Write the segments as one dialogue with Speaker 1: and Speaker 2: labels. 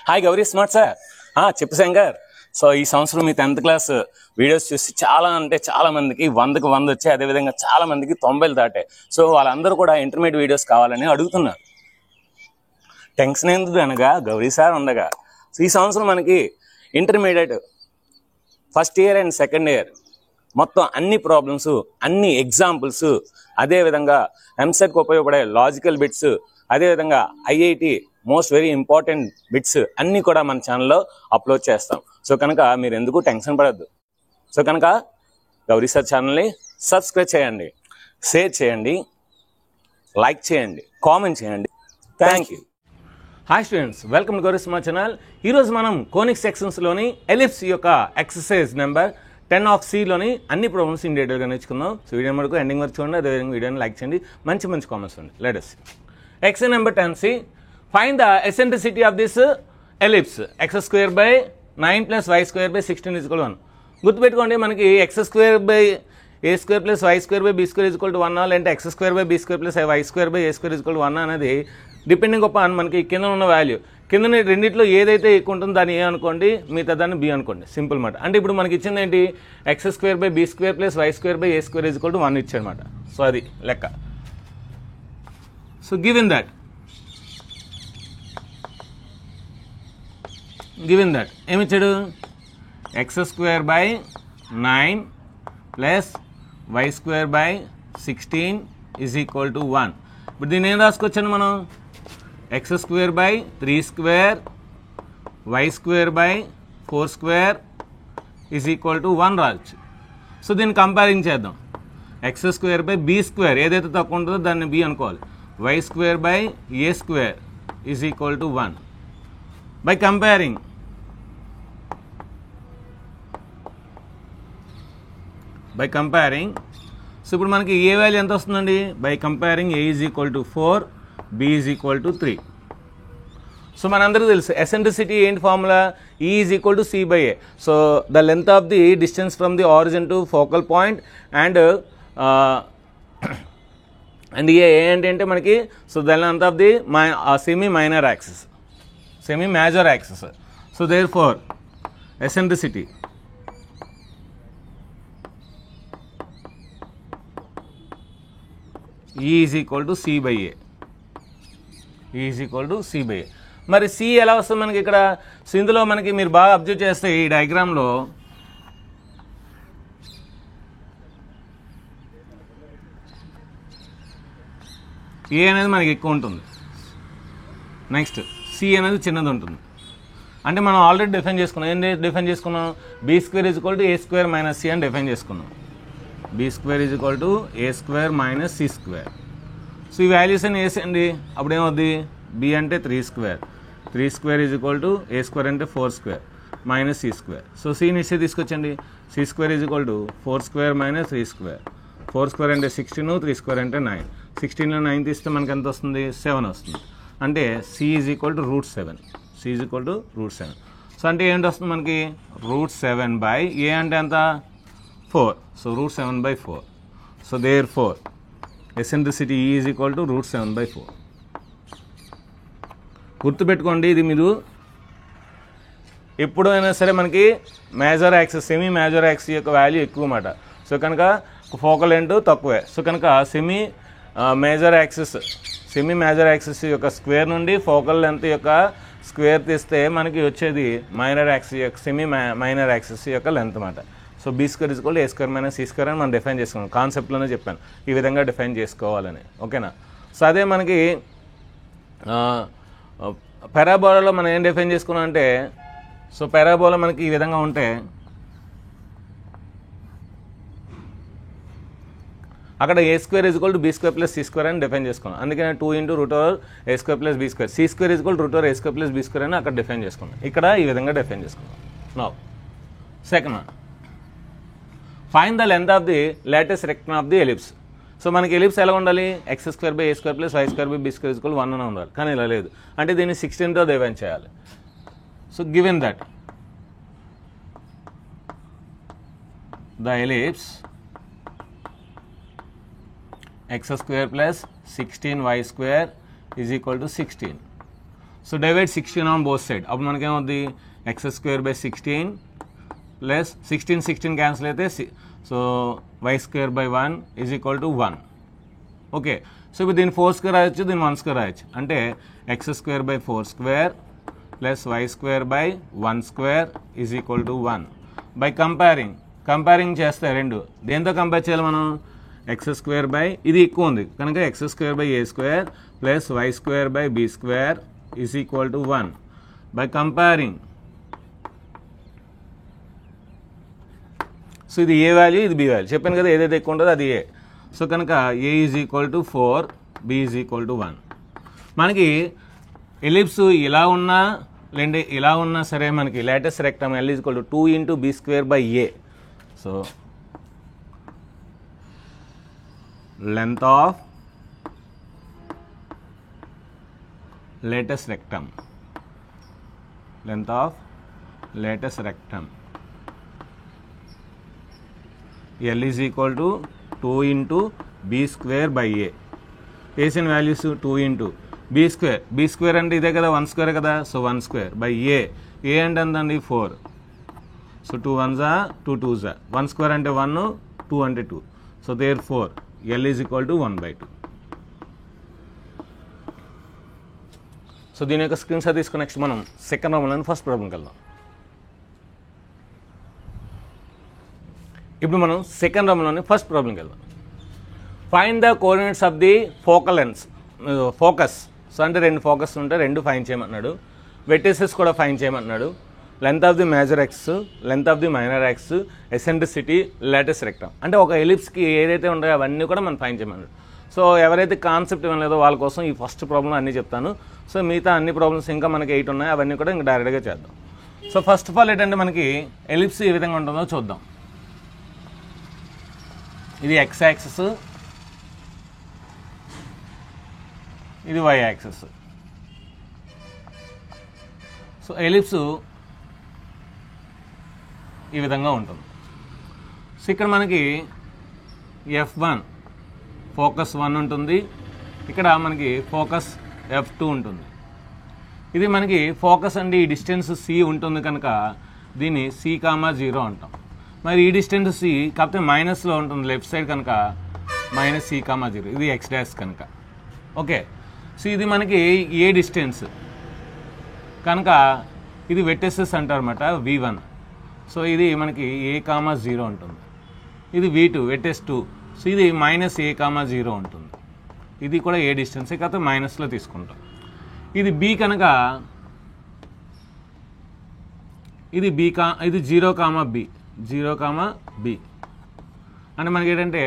Speaker 1: Hi Gauri smart sir. చెప్పు Shankar. So ఈ సంవత్సరం మీ 10th క్లాస్ వీడియోస్ చూసి చాలా అంటే చాలా మందికి 100కి 100 వచ్చాయి. అదేవిధంగా చాలా మందికి 90 దాటాయి. సో వాళ్ళందరూ కూడా ఇంటర్మీడియట్ వీడియోస్ కావాలని అడుగుతున్నారు. టెన్షన్ ఎందుకు అనగా గౌరీ సార్ ఉండగా. సో ఈ సంవత్సరం మనకి intermediate first year and second year మొత్తం అన్ని ప్రాబ్లమ్స్, అన్ని ఎగ్జాంపుల్స్, అదేవిధంగా ఎంసెట్కి ఉపయోగపడే లాజికల్ బిట్స్, అదేవిధంగా IIT most very important bits అన్నీ కూడా మన ఛానల్లో అప్లోడ్ చేస్తాం. సో కనుక మీరు ఎందుకు టెన్షన్ పడద్దు. సో కనుక గౌరీ సార్ ఛానల్ని సబ్స్క్రైబ్ చేయండి, షేర్ చేయండి, లైక్ చేయండి, కామెంట్ చేయండి. Thank you. Hi students, welcome to Gauri smart channel. ఈరోజు మనం కోనిక్ సెక్షన్స్లోని ఎలిప్స్ యొక్క ఎక్సర్సైజ్ నెంబర్ 10 ఆఫ్ సిలోని అన్ని ప్రాబ్లమ్స్ ఇన్ డీటెయిల్గా నేర్చుకుందాం. సో వీడియో వరకు ఎండింగ్ వరకు చూడండి, అదేవిధంగా వీడియోని లైక్ చేయండి, మంచి మంచి కామెంట్స్ ఉండి. Let us see. Exercise number 10C. Find the eccentricity of this ellipse. X square by 9 plus y square by 16 is equal to 1. గుర్తుపెట్టుకోండి, మనకి x square by a square plus y square by b square is equal to 1 అంటే x square by b square plus y square by a square is equal to 1 అనేది depending upon మనకి కింద ఉన్న value. కింద రెండింటిలో ఏదైతే ఎక్కువ ఉంటుందో దాన్ని ఏ అనుకోండి, మిగతా దాన్ని బి అనుకోండి. సింపుల్ మాట. అంటే ఇప్పుడు మనకి ఇచ్చింది ఏంటి, x square by b square plus y square by a square is equal to 1 ఇచ్చాడనమాట. సో అది లెక్క. సో given that ఏమి ఇచ్చాడు, x square by 9 plus y square by 16 is equal to 1. ఇప్పుడు దీన్ని ఏం రాసుకొచ్చాను మనం, x square by 3 square y square by 4 square is equal to 1 రావచ్చు. సో దీన్ని కంపేరింగ్ చేద్దాం. X square by b square ఏదైతే తక్కువ ఉంటుందో దాన్ని బి అనుకోవాలి. y square by a square is equal to 1. By comparing so ఇప్పుడు మనకి ఏ వాల్యూ ఎంత వస్తుందండి, by comparing a is equal to 4, b is equal to 3. So మనందరికీ తెలుసు ఎసెంట్రిసిటీ ఏంటి formula, E is equal to c by a. So the length of the distance from the origin to focal point and and a ఏంటంటే మనకి, so the length of the semi minor axis, semi major axis. So therefore eccentricity E is equal to c by a. E is equal to c by a. మరి C ఎలా వస్తుంది మనకి ఇక్కడ. So ఇందులో మనకి మీరు బాగా observe చేస్తే ఈ డయాగ్రామ్లో ఏ అనేది మనకి ఎక్కువ ఉంటుంది, నెక్స్ట్ సి అనేది చిన్నది ఉంటుంది. అంటే మనం ఆల్రెడీ డిఫైన్ చేసుకున్నాం. ఏం డిఫైన్ చేసుకున్నాం, b square is equal to A square minus c అని డిఫైన్ చేసుకున్నాం. B square is equal to A square minus c square. So ఈ వాల్యూస్ అని వేసేయండి, అప్పుడు ఏమవుద్ది, బి అంటే 3 square, 3 square is equal to A square అంటే 4 square minus c square. So సిని ఇస్తే తీసుకొచ్చండి, c square is equal to 4 square minus 3 square. 4 square అంటే 16, 3 స్క్వేర్ అంటే 9. 16లో 9 తీస్తే మనకి ఎంత వస్తుంది, 7 వస్తుంది. అంటే c is equal to √7. C is equal to √7. So అంటే ఏంటి వస్తుంది మనకి, √7 బై ఏ అంటే ఎంత 4. So √7 by 4. So therefore eccentricity E is equal to √7 by 4. గుర్తుపెట్టుకోండి, ఇది మీరు ఎప్పుడైనా సరే మనకి major axis, semi major axis యొక్క వాల్యూ ఎక్కువ అన్నమాట. సో కనుక ఫోకల్ లెంత్ తక్కువే. సో కనుక సెమీ మేజర్ యాక్సిస్ యొక్క స్క్వేర్ నుండి ఫోకల్ లెంత్ యొక్క స్క్వేర్ తీస్తే మనకి వచ్చేది మైనర్ యాక్సిస్ యొక్క సెమీ మైనర్ యాక్సిస్ యొక్క లెంత్ అన్నమాట. So b square is equal to A square minus c square అని మనం డిఫైన్ చేసుకున్నాం. కాన్సెప్ట్లోనే చెప్పాను ఈ విధంగా డిఫైన్ చేసుకోవాలని, ఓకేనా. సో అదే మనకి పారాబోలాలో మనం ఏం డిఫైన్ చేసుకున్నాం అంటే, సో పారాబోలా మనకి ఈ విధంగా ఉంటే అక్కడ a square is equal to b square plus c square అని డిఫైన్ చేసుకున్నాం. అందుకని 2 × √ఏ square plus b square, c square is equal to √A square plus b square అని అక్కడ డిఫైన్ చేసుకున్నాం. ఇక్కడ ఈ విధంగా డిఫైన్ చేసుకున్నాం. Now second one, find the length of the latus rectum of the ellipse. So మనకి ఎలిప్స్ ఎలా ఉండాలి, x square by a square plus y square by b square is equal to 1 అని ఉండాలి. కానీ ఇలా లేదు, అంటే దీన్ని 16తో డివైడ్ చేయాలి. So given that the ellipse x square plus 16y square is equal to 16. So divide 16 on both side. అప్పుడు మనకేమవుద్ది x square by 16 plus 16 cancel అయితే so y square by 1 is equal to 1. Okay, so ఇప్పుడు దీన్ని 4 square రాయొచ్చు, దీన్ని 1 square రాయొచ్చు. అంటే x square by 4 square plus y square by 1 square is equal to 1. By comparing చేస్తే రెండు దేంతో కంపేర్ చేయాలి మనం? ఎక్స్ స్క్వేర్ బై ఇది ఎక్కువ ఉంది కనుక x square by a square plus y square by b square is equal to 1. By comparing, so ఇది ఏ వాల్యూ, ఇది బి వాల్యూ. చెప్పాను కదా ఏదైతే ఎక్కువ ఉంటుందో అది ఏ. సో కనుక a is equal to 4, b is equal to 1. మనకి ఎలిప్స్ ఇలా ఉన్నా లేదంటే ఇలా ఉన్నా సరే మనకి latus rectum l is equal to 2 into b square by a. So length of latest rectum, length of latest rectum L is equal to 2 into b square by a. Asian values 2 into b square. b square అంటే ఇదే కదా 1 square కదా. So 1 square by a. a అంటే ఎంతండి 4. So 2 1s are 2 2s are 1 square అంటే 1, 2 అంటే 2. So therefore L is equal to 1/2. So దీని యొక్క స్క్రీన్ షాట్ తీసుకుని నెక్స్ట్ మనం సెకండ్ ప్రాబ్లం ఫస్ట్ ప్రాబ్లంకి వెళ్దాం. ఇప్పుడు మనం సెకండ్ ప్రాబ్లంలోని ఫస్ట్ ప్రాబ్లంకి వెళ్దాం. Find the coordinates of the focal lens, focus. So అంటే రెండు ఫోకస్ ఉంటే రెండు ఫైండ్ చేయమన్నాడు. వెర్టిసెస్ కూడా ఫైండ్ చేయమన్నాడు. Length of the major axis, length of the minor axis, eccentricity, latus rectum. అంటే ఒక ఎలిప్స్కి ఏదైతే ఉంటాయో అవన్నీ కూడా మనం ఫైండ్ చేయమన్నాడు. సో ఎవరైతే కాన్సెప్ట్ ఇవ్వలేదో వాళ్ళ కోసం ఈ ఫస్ట్ ప్రాబ్లం అన్నీ చెప్తాను. సో మిగతా అన్ని ప్రాబ్లమ్స్ ఇంకా మనకి 8 ఉన్నాయి, అవన్నీ కూడా ఇంకా డైరెక్ట్గా చేద్దాం. సో ఫస్ట్ ఆఫ్ ఆల్ ఏంటంటే మనకి ఎలిప్స్ ఏ విధంగా ఉంటుందో చూద్దాం. ఇది ఎక్స్ యాక్సిస్, ఇది వై యాక్సిస్. సో ఎలిప్స్ ఈ విధంగా ఉంటుంది. సో ఇక్కడ మనకి F1 ఫోకస్ 1 ఉంటుంది, ఇక్కడ మనకి ఫోకస్ F2 ఉంటుంది. ఇది మనకి ఫోకస్ అంటే ఈ డిస్టెన్స్ C ఉంటుంది కనుక దీన్ని C,0 అంటాం. మరి ఈ డిస్టెన్స్ C కాకపోతే మైనస్లో ఉంటుంది లెఫ్ట్ సైడ్ కనుక -C,0. ఇది X డాష్ కనుక. ఓకే, సో ఇది మనకి ఏ డిస్టెన్స్ కనుక ఇది వెర్టిసెస్ అంటారు అన్నమాట, V1. సో ఇది మనకి A,0 ఉంటుంది. ఇది V2 వెర్టెస్ 2. సో ఇది -A,0 ఉంటుంది. ఇది కూడా ఏ డిస్టెన్స్ కాకపోతే మైనస్లో తీసుకుంటాం. ఇది B కనుక ఇది ఇది 0,B, 0,B అంటే మనకి ఏంటంటే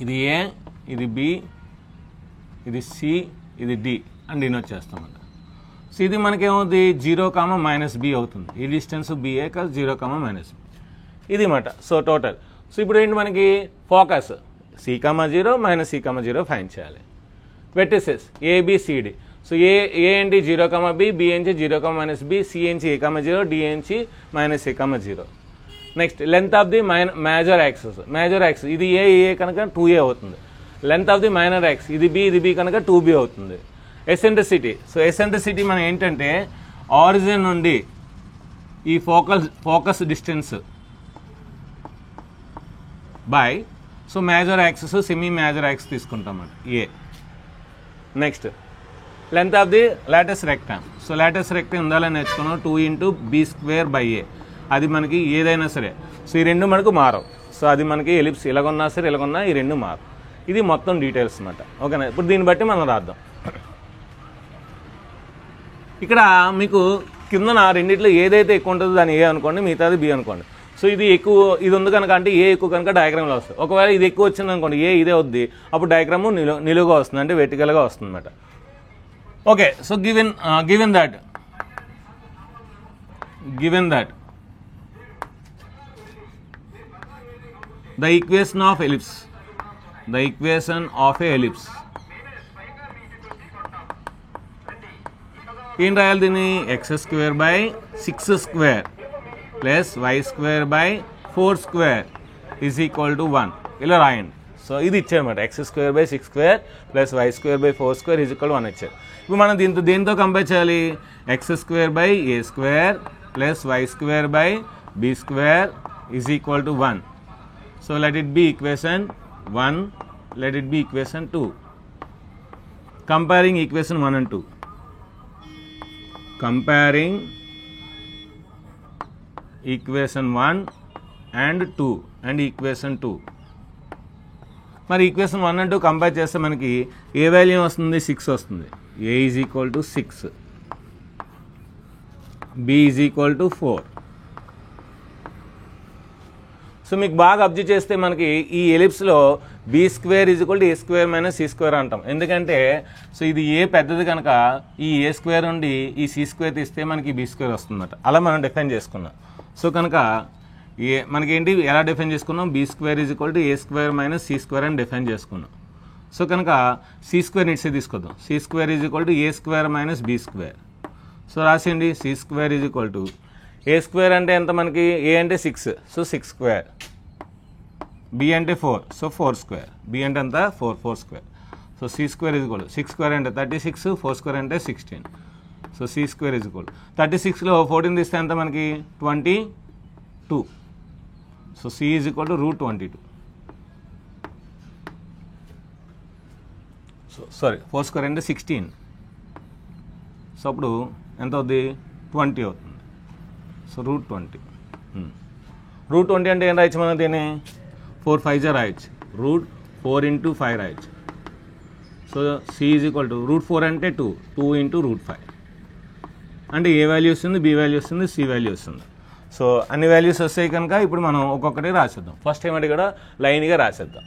Speaker 1: ఇది A, ఇది B, ఇది C, ఇది D అని దీని వచ్చేస్తామంట. సో ఇది మనకేమవుతుంది 0,-B అవుతుంది. ఈ డిస్టెన్స్ BA కాదు 0,-B ఇది మాట. So total. సో ఇప్పుడు ఏంటి మనకి ఫోకస్ C,0 -C,0 ఫైండ్ చేయాలి. Vertices ABCD. సో ఏ ఏంటి 0,B, B ఏంటి 0,-B, C ఏంటి A,0, D ఏంటి -A,0. Next length of the major axis. ఇది ఏ కనుక 2A అవుతుంది. Length of the minor axis ఇది B కనుక 2B అవుతుంది. ఎసెంట్రిసిటీ. సో ఎసెంట్రిసిటీ మనం ఏంటంటే ఆరిజిన్ నుండి ఈ focus distance by so major axis, semi major axis తీసుకుంటాం a. Next length of the latus rectum. So latus rectum ఉండాలని నేర్చుకున్నాం 2 into b square by a. అది మనకి ఏదైనా సరే. సో ఈ రెండు మనకు మారవు. సో అది మనకి ఎలిప్స్ ఇలాగొన్నా సరే ఇలాగొన్నా ఈ రెండు మారు. ఇది మొత్తం డీటెయిల్స్ అన్నమాట. ఓకేనా, ఇప్పుడు దీన్ని బట్టి మనం రాద్దాం. ఇక్కడ మీకు కిందన రెండిట్లో ఏదైతే ఎక్కువ ఉంటుందో దాన్ని ఏ అనుకోండి, మిగతాది బి అనుకోండి. సో ఇది ఎక్కువ ఇది ఉంది కనుక అంటే ఏ ఎక్కువ కనుక డయాగ్రామ్లో వస్తుంది. ఒకవేళ ఇది ఎక్కువ వచ్చింది అనుకోండి ఏ ఇదే వద్ది, అప్పుడు డయాగ్రాము నిలువుగా వస్తుంది, అంటే వెర్టికల్గా వస్తుంది అన్నమాట. Okay, so given that the equation of a ellipse ఏం రాయాలి దీన్ని? x²/6² plus y² 4² is equal to 1 ఇలా రాయండి. సో ఇది ఇచ్చారన్నమాట x² plus y² is equal 1 ఇచ్చారు. ఇప్పుడు మనం దేంతో కంపేర్ చేయాలి? x² plus y² is equal to 1. So let it be equation 1, let it be equation 2. Comparing equation 1 and 2. Comparing equation 1 and 2 and equation 2. మరి equation 1 and 2 compare చేస్తే మనకి ఏ value వస్తుంది? 6 వస్తుంది. a is equal to 6, b is equal to 4. So మీకు బాగా observe చేస్తే మనకి ఈ ఎలిప్స్లో b² is equal to a² minus c² అంటాం. ఎందుకంటే సో ఇది ఏ పెద్దది కనుక ఈ a² నుండి ఈ c² తీస్తే మనకి b² వస్తుందన్నమాట. అలా మనం డిఫైన్ చేసుకున్నాం. సో కనుక మనకేంటి ఎలా డిఫైన్ చేసుకున్నాం? b² is equal to a² minus c² అని డిఫైన్ చేసుకున్నాం. సో కనుక c² ఇట్సే తీసుకొద్దాం. c² is equal to a² minus b². So రాసేయండి c² is equal to a² అంటే ఎంత మనకి? a అంటే 6, సో 6². b అంటే 4, సో 4². b అంటే ఎంత? 4² సో c² ఈజ్ ఈక్వల్ 6² అంటే 36, 4² అంటే 16. సో c² ఈజ్ ఈక్వల్ 36లో 14 తీస్తే ఎంత మనకి? 22. So c is equal to √22. So sorry 4² అంటే 16. సో అప్పుడు ఎంత అవుద్ది? 20 అవుతుంది. సో √20. √20 అంటే ఏం రాయొచ్చు మనం? దీన్ని 4 5 రాయొచ్చు. √4 × 5 రాయొచ్చు. So c is equal to √4 అంటే 2 × √5 అంటే ఏ వాల్యూ వస్తుంది? b వాల్యూ వస్తుంది, c వాల్యూ వస్తుంది. సో అన్ని వాల్యూస్ వస్తాయి కనుక ఇప్పుడు మనం ఒక్కొక్కటి రాసేద్దాం. ఫస్ట్ ఏం అడిగాడు? లైన్గా రాసేద్దాం.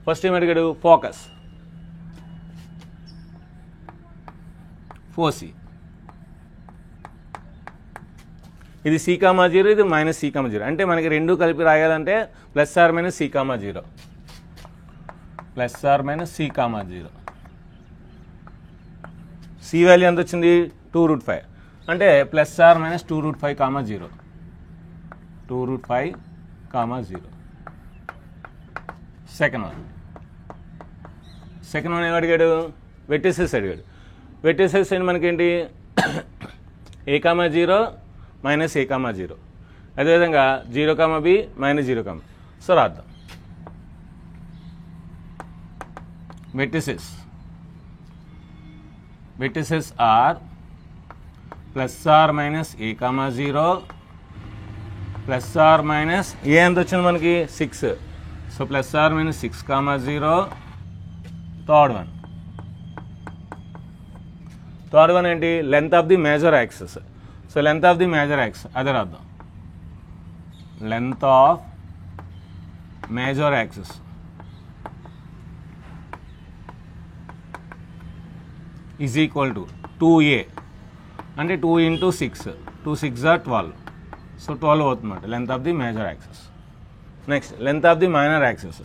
Speaker 1: ఫస్ట్ ఏం అడిగాడు? Focus 4c. ఇది c,0, ఇది -c,0 అంటే మనకి రెండు కలిపి రాయాలంటే +r - c,0 +r - c,0. c value ఎంత వచ్చింది? 2√5 అంటే +r - 2√5,0 2√5,0. సెకండ్ వన్ ఏం అడిగాడు? వెర్టిసెస్ అడిగాడు. వెర్టిసెస్ అంటే మనకేంటి? a,0 -a,0 అదేవిధంగా 0,b -0,. సో రాద్దాం. Vertices are +r - a,0 +r - a ఎంత వచ్చింది మనకి? 6. So +r - 6,0. థర్డ్ వన్ ఏంటి? Length of the major axis. So length of the major axis అదే రాద్దాం. Length of major axis is equal to 2a అంటే 2 × 6, 2 6 are 12. So 12 అవుతుందన్నమాట length of the major axis. Next length of the minor axis.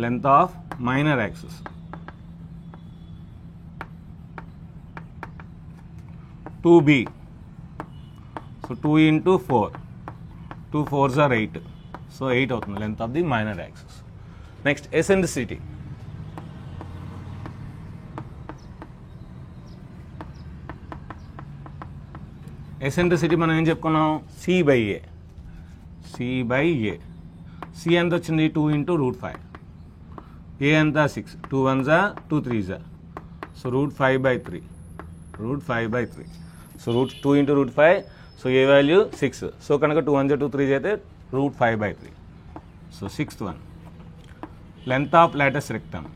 Speaker 1: Length of minor axis 2b. So 2 × 4, 2 4s are 8. So 8 అవుతుంది length of the minor axis. Next eccentricity. Eccentricity మనం ఏం చెప్పుకున్నాం? c/a. c ఎంత వచ్చింది? 2 × √5. a ఎంత? 6. 2 1s are 2 3s are. So √5/3. So √2 × √5. So a value? 6. So కనుక 2 1s 2 3s అయితే √5/3. So sixth one length of Lotus rectum.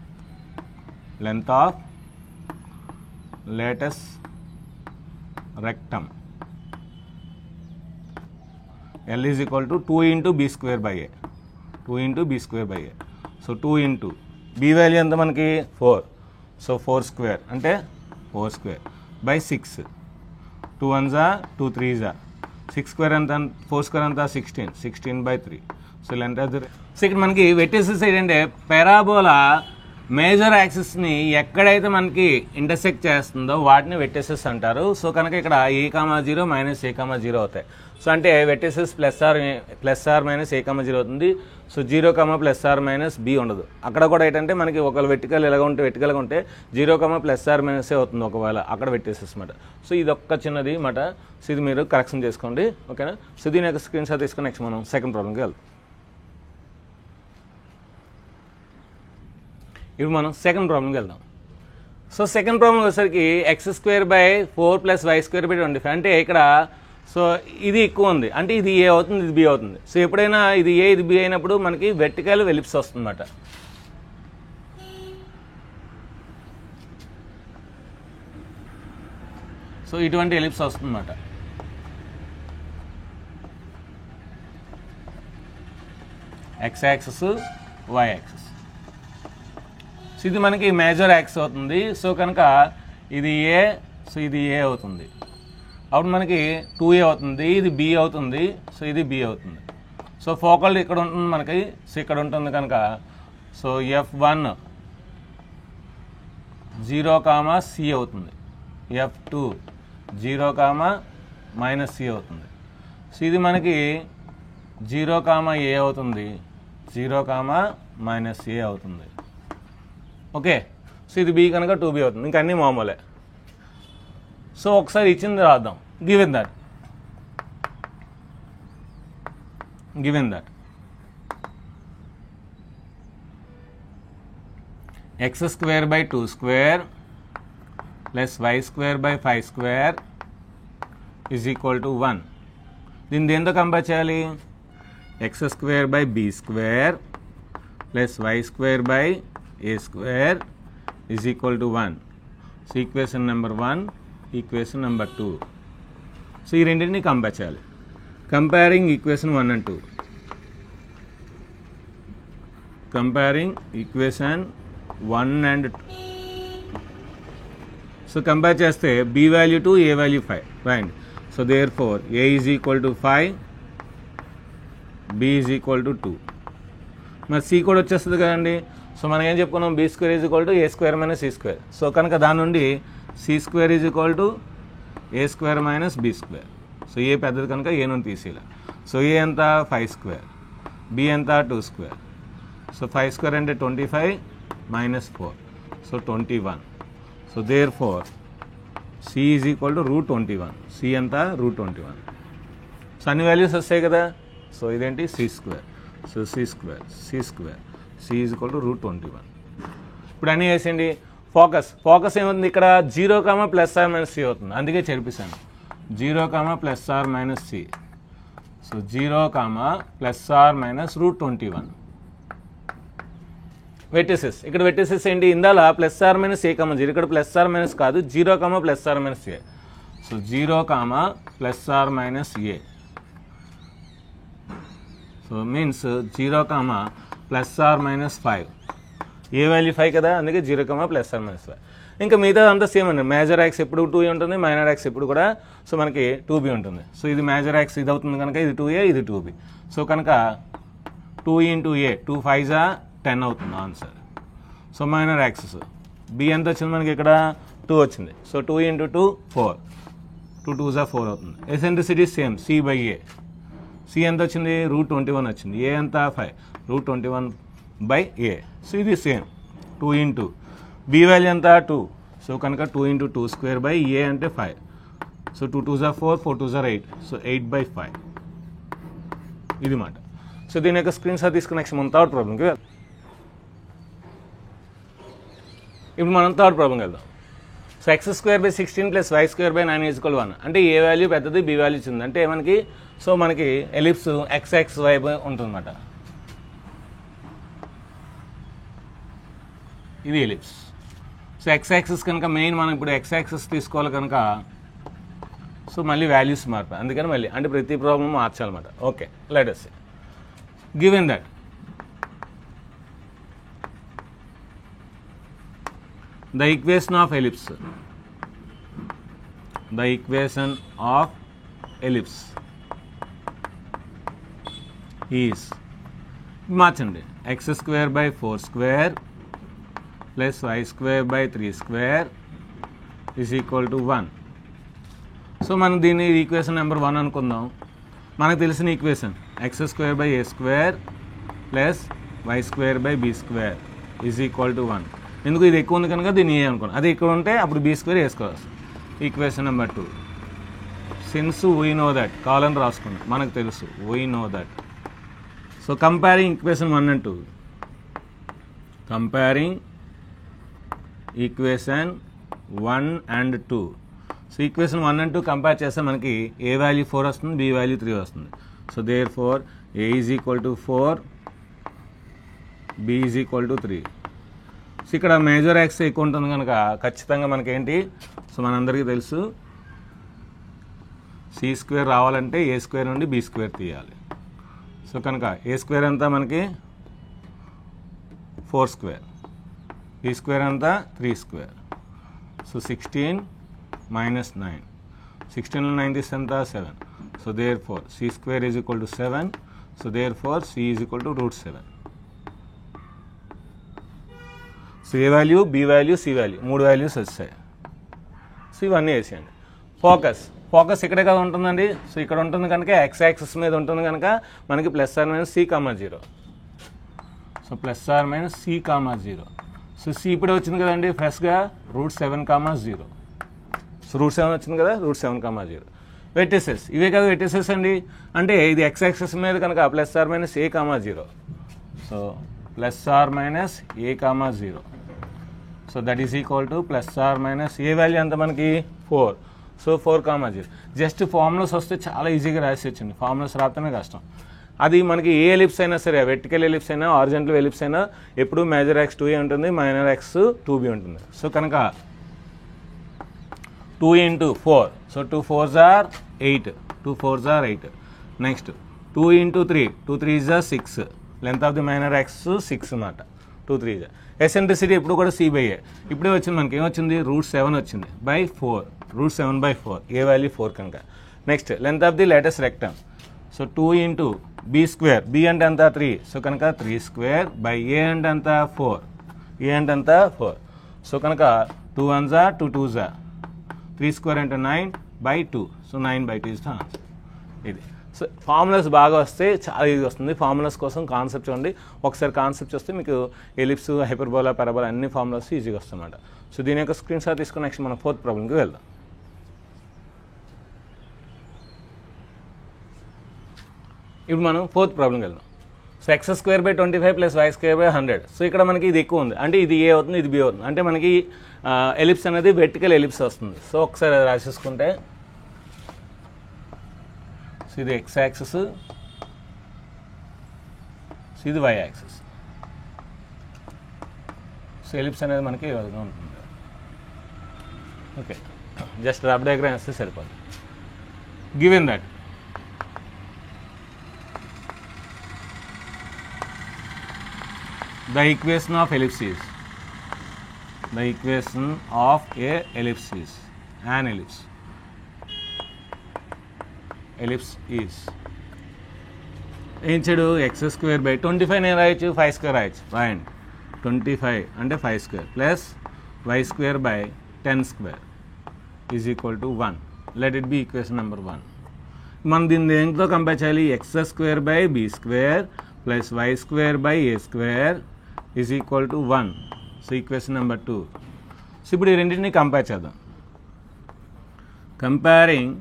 Speaker 1: L is equal to 2 × b²/a. So 2 × b value ఎంత మనకి? 4. సో 4² అంటే 4² / 6. 2 1s are 2 3s are. 6² ఎంత? 4² ఎంత? 16/3. So length of the. So ఇక్కడ మనకి vertices ఏంటంటే పారాబోలా మేజర్ యాక్సిస్ని ఎక్కడైతే మనకి ఇంటర్సెక్ట్ చేస్తుందో వాటిని వెర్టిసెస్ అంటారు. సో కనుక ఇక్కడ a,0 మైనస్ a,0 అవుతాయి. సో అంటే vertices plus or minus a,0 అవుతుంది. So 0, plus or minus b ఉండదు. అక్కడ కూడా ఏంటంటే మనకి ఒకవేళ వెర్టికల్గా ఉంటే 0, ప్లస్ ఆర్ మైనస్ అవుతుంది ఒకవేళ అక్కడ వెర్టిసెస్ అనమాట. సో ఇది ఒక్క చిన్నది మాట. సో ఇది మీరు కరెక్షన్ చేసుకోండి, ఓకేనా. సో దీని యొక్క స్క్రీన్ షాట్ తీసుకొని నెక్స్ట్ మనం సెకండ్ ప్రాబ్లంకి వెళ్దాం. ఇప్పుడు మనం సెకండ్ ప్రాబ్లంకి వెళ్దాం. సో సెకండ్ ప్రాబ్లం వచ్చేసరికి x² + 4+y² అంటే ఇక్కడ సో ఇది ఎక్కువ ఉంది, అంటే ఇది ఏ అవుతుంది, ఇది బి అవుతుంది. సో ఎప్పుడైనా ఇది ఏ ఇది బి అయినప్పుడు మనకి వెర్టికల్ ఎలిప్స్ వస్తుందన్నమాట. సో ఇటువంటి ఎలిప్స్ వస్తుందన్నమాట. x axis, y axis. So ఇది మనకి మేజర్ యాక్సిస్ అవుతుంది. సో కనుక ఇది ఏ, సో ఇది ఏ అవుతుంది. అప్పుడు మనకి 2a అవుతుంది, ఇది b అవుతుంది, సో ఇది b అవుతుంది. సో ఫోకల్ ఇక్కడ ఉంటుంది మనకి, సో ఇక్కడ ఉంటుంది కనుక సో f1 0, c అవుతుంది, f2 0, -c అవుతుంది. సో ఇది మనకి 0, a అవుతుంది, 0, -a అవుతుంది. ఓకే. సో ఇది b కనుక 2b అవుతుంది. ఇంకా అన్నీ మామూలే. సో ఒకసారి ఇచ్చింది రాద్దాం. Given that x² / 2² + y² / 5² = 1. దీన్ని దేంతో కంపేర్ చేయాలి? x² / b² + y² / a² = 1. So equation number 1, equation number 2. So ఈ రెండింటిని కంపేర్ చేయాలి. Comparing equation 1 and 2. Comparing equation 1 and 2. So compare చేస్తే b value 2, a value 5, right. So therefore a = 5, b = 2. మరి c కూడా వచ్చేస్తుంది కదండి. So మనం ఏం చెప్పుకున్నాం? b² = a² - c². సో కనుక దాని నుండి c² = a² - b². సో ఏ పెద్దది కనుక ఏ నుండి తీసేయాలి. సో ఏ ఎంత? 5², b ఎంత? 2². సో 5² అంటే 25 - 4, so 21. So therefore c = √21. c ఎంత? √21. సో అన్ని వాల్యూస్ వస్తాయి కదా. సో ఇదేంటి? c². So c² c = √21. ఇప్పుడు అన్నీ వేసేయండి. ఫోకస్ ఏమవుతుంది ఇక్కడ? 0, ± c అవుతుంది, అందుకే చేర్పిస్తాను 0, ± c. సో 0, ± √21. వెర్టిసెస్ ఇక్కడ వెర్టిసెస్ ఏంటి? ఇందాల +r - a,0, ఇక్కడ +r- కాదు, 0, ± a. So 0, ± a. So means 0, ± 5. A value 5 కదా, అందుకే 0, ± 5. ఇంకా మిగతా అంతా సేమ్ అండి. మేజర్ యాక్స్ ఎప్పుడు 2a ఉంటుంది, మైనర్ యాక్స్ ఎప్పుడు కూడా సో మనకి 2b ఉంటుంది. సో ఇది మేజర్ యాక్స్ ఇది అవుతుంది కనుక ఇది 2a, ఇది 2b. సో కనుక 2 × a 2 × 5 = 10 అవుతుంది answer. So minor axis b ఎంత వచ్చింది మనకి? ఇక్కడ 2 వచ్చింది. సో 2 × 2 4, 2 × 2 = 4 అవుతుంది. Eccentricity same c/a. c ఎంత వచ్చింది? √21 వచ్చింది. a ఎంత? 5, √21/a. సో ఇది సేమ్ 2 × b వాల్యూ ఎంత? 2. సో కనుక 2 × 2² a అంటే 5. సో 2 × 2 = 4, 4 × 2 = 8. సో 8/5 ఇది మాట. సో దీని యొక్క స్క్రీన్ షాట్ తీసుకుని నెక్స్ట్ మనం థర్డ్ ప్రాబ్లంకి వెళ్దాం. ఇప్పుడు మనం థర్డ్ ప్రాబ్లంకి వెళ్దాం. So x² / 16 + y² / 9 = 1. అంటే ఏ వాల్యూ పెద్దది, b వాల్యూ చిన్నది. అంటే మనకి సో మనకి ఎలిప్స్ x వైపు ఉంటుందన్నమాట. ఇది ఎలిప్స్. సో x యాక్సిస్ కనుక మెయిన్ మనం ఇప్పుడు x యాక్సిస్ తీసుకోవాలి కనుక సో మళ్ళీ వాల్యూస్ మార్పాలి, అందుకని మళ్ళీ అంటే ప్రతి ప్రాబ్లం మార్చాలన్నమాట. Okay, let us see. Given that the equation of ellipse is మార్చండి x² / 4²
Speaker 2: plus y square by 3 square is equal to 1. So మనం దీన్ని ఈక్వేషన్ నెంబర్ 1 అనుకుందాం. మనకు తెలిసిన equation x square by a square plus y square by b square is equal to 1. ఎందుకు ఇది ఎక్కువ ఉంది కనుక దీన్ని ఏ అనుకోండి, అది ఎక్కువ ఉంటే అప్పుడు బీ స్క్వేర్ ఏ స్క్వేర్ వస్తుంది. Equation number 2, since we know that, కావాలని రాసుకుందాం, మనకు తెలుసు we know that. So comparing equation 1 and 2, comparing equation 1 and 2. So equation 1 and 2 compare చేస్తే మనకి ఏ వాల్యూ 4 వస్తుంది, బి వాల్యూ 3 వస్తుంది. So therefore a is equal to 4, b is equal to 3. So ఇక్కడ major axis ఎక్కువ ఉంటుంది కనుక ఖచ్చితంగా మనకేంటి, సో మనందరికీ తెలుసు సి స్క్వేర్ రావాలంటే ఏ స్క్వేర్ నుండి బి స్క్వేర్ తీయాలి. సో కనుక ఏ స్క్వేర్ అంతా మనకి 4 స్క్వేర్, బి స్క్వేర్ అంతా 3 స్క్వేర్. సో 16 minus 9, 16 9 తీస్తే ఎంత 7. So therefore c square is equal to 7. So therefore c is equal to √7. So a value, b value, c value 3 values వచ్చాయి. So ఇవన్నీ వేసేయండి. Focus ఇక్కడే కదా ఉంటుందండి. So ఇక్కడ ఉంటుంది కనుక ఎక్స్ యాక్సిస్ మీద ఉంటుంది కనుక మనకి +r - c, 0. So +r - c, 0. So c ఇప్పుడే వచ్చింది కదండి ఫ్రెష్గా, √7, 0. సో √7 వచ్చింది కదా, √7, 0. వెర్టిసెస్ ఇవే కదా వెర్టిసెస్ అండి. అంటే ఇది ఎక్స్ యాక్సిస్ మీద కనుక +r - a, 0. So +r - a, 0. So that is equal to +r - A value ఎంత మనకి 4. సో 4, 0. జస్ట్ ఫార్ములాస్ వస్తే చాలా ఈజీగా రాసి వచ్చింది, ఫార్ములాస్ రాస్తేనే కష్టం. అది మనకి ఏ ఎలిప్స్ అయినా సరే, వెర్టికల్ ఎలిప్స్ అయినా హారిజాంటల్ ఎలిప్స్ అయినా ఎప్పుడు మేజర్ ఎక్స్ 2a ఉంటుంది, మైనర్ ఎక్స్ 2b ఉంటుంది. సో కనుక 2 into 4, so 2 4s are 8, 2 4s are 8. Next 2 into 3, 2 3s are 6. Length of the minor axis 6 అన్నమాట. 2 3s. ఎసెంట్రిసిటీ ఎప్పుడు కూడా c/a. ఇప్పుడే వచ్చింది మనకి ఏమొచ్చింది, √7 వచ్చింది బై 4, √7/4, ఏ వాల్యూ 4 కనుక. Next length of the latus rectum. So 2 into b square, b అంటే ఎంత 3, సో కనుక 3 స్క్వేర్ బై a అంటే ఎంత 4, a అంటే ఎంత 4. సో కనుక 2 1s are 2 2s are 3 square అంటే 9 by 2. So 9/2 is the answer. ఇది. సో ఫార్ములాస్ బాగా వస్తే చాలా ఈజీ వస్తుంది. ఫార్ములాస్ కోసం కాన్సెప్ట్ చూడండి, ఒకసారి కాన్సెప్ట్ వస్తే మీకు ఎలిప్స్, హైపర్బోలా, పారాబోలా అన్ని ఫార్ములాస్ ఈజీగా వస్తాయన్నమాట. సో దీని యొక్క స్క్రీన్ షాట్ తీసుకుని నెక్స్ట్ మనం 4th ప్రాబ్లంకి వెళ్దాం. ఇప్పుడు మనం 4th ప్రాబ్లంకి వెళ్దాం. So x square by 25 plus y square by 100. So ఇక్కడ మనకి ఇది ఎక్కువ ఉంది, అంటే ఇది ఏ అవుతుంది, ఇది బి అవుతుంది. అంటే మనకి ఎలిప్స్ అనేది వెర్టికల్ ఎలిప్స్ వస్తుంది. సో ఒకసారి రాసేసుకుంటే, సో ఇది ఎక్స్ యాక్సిస్, సో ఇది వై యాక్సిస్. సో ఎలిప్స్ అనేది మనకి ఏ విధంగా ఉంటుంది. ఓకే, జస్ట్ రఫ్ డయాగ్రామ్ వేస్తే సరిపోతుంది. Given that the equation of ellipse is, the equation of a ellipse is, an ellipse is ఏం చెడు ఎక్స్ స్క్వేర్ బై 25 నేను రాయొచ్చు, 5 స్క్వేర్ రాయొచ్చు, రాయండి. 25 అంటే 5 square plus y square by 10 square is equal to 1. Let it be equation number 1. మనం దీన్ని దేంతో కంపేర్ చేయాలి, x square by b square plus y square by a square is equal to 1. So equation number 2. So ఇప్పుడు ఈ రెండింటిని compare చేద్దాం. Comparing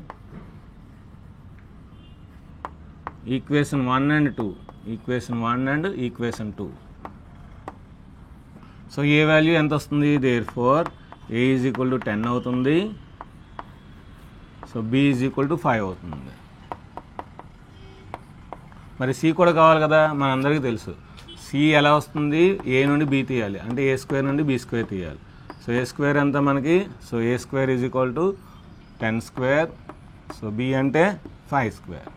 Speaker 2: equation 1 and 2, equation 1 and equation 2. So a value ఎంత వస్తుంది, therefore a is equal to 10 అవుతుంది. So b is equal to 5 అవుతుంది. మరి C కూడా కావాలి కదా, మనందరికీ తెలుసు సి ఎలా వస్తుంది, ఏ నుండి బి తీయాలి, అంటే ఏ స్క్వేర్ నుండి బి స్క్వేర్ తీయాలి. సో ఏ స్క్వేర్ ఎంత మనకి, so a square is equal to 10 square. So b అంటే 5 స్క్వేర్.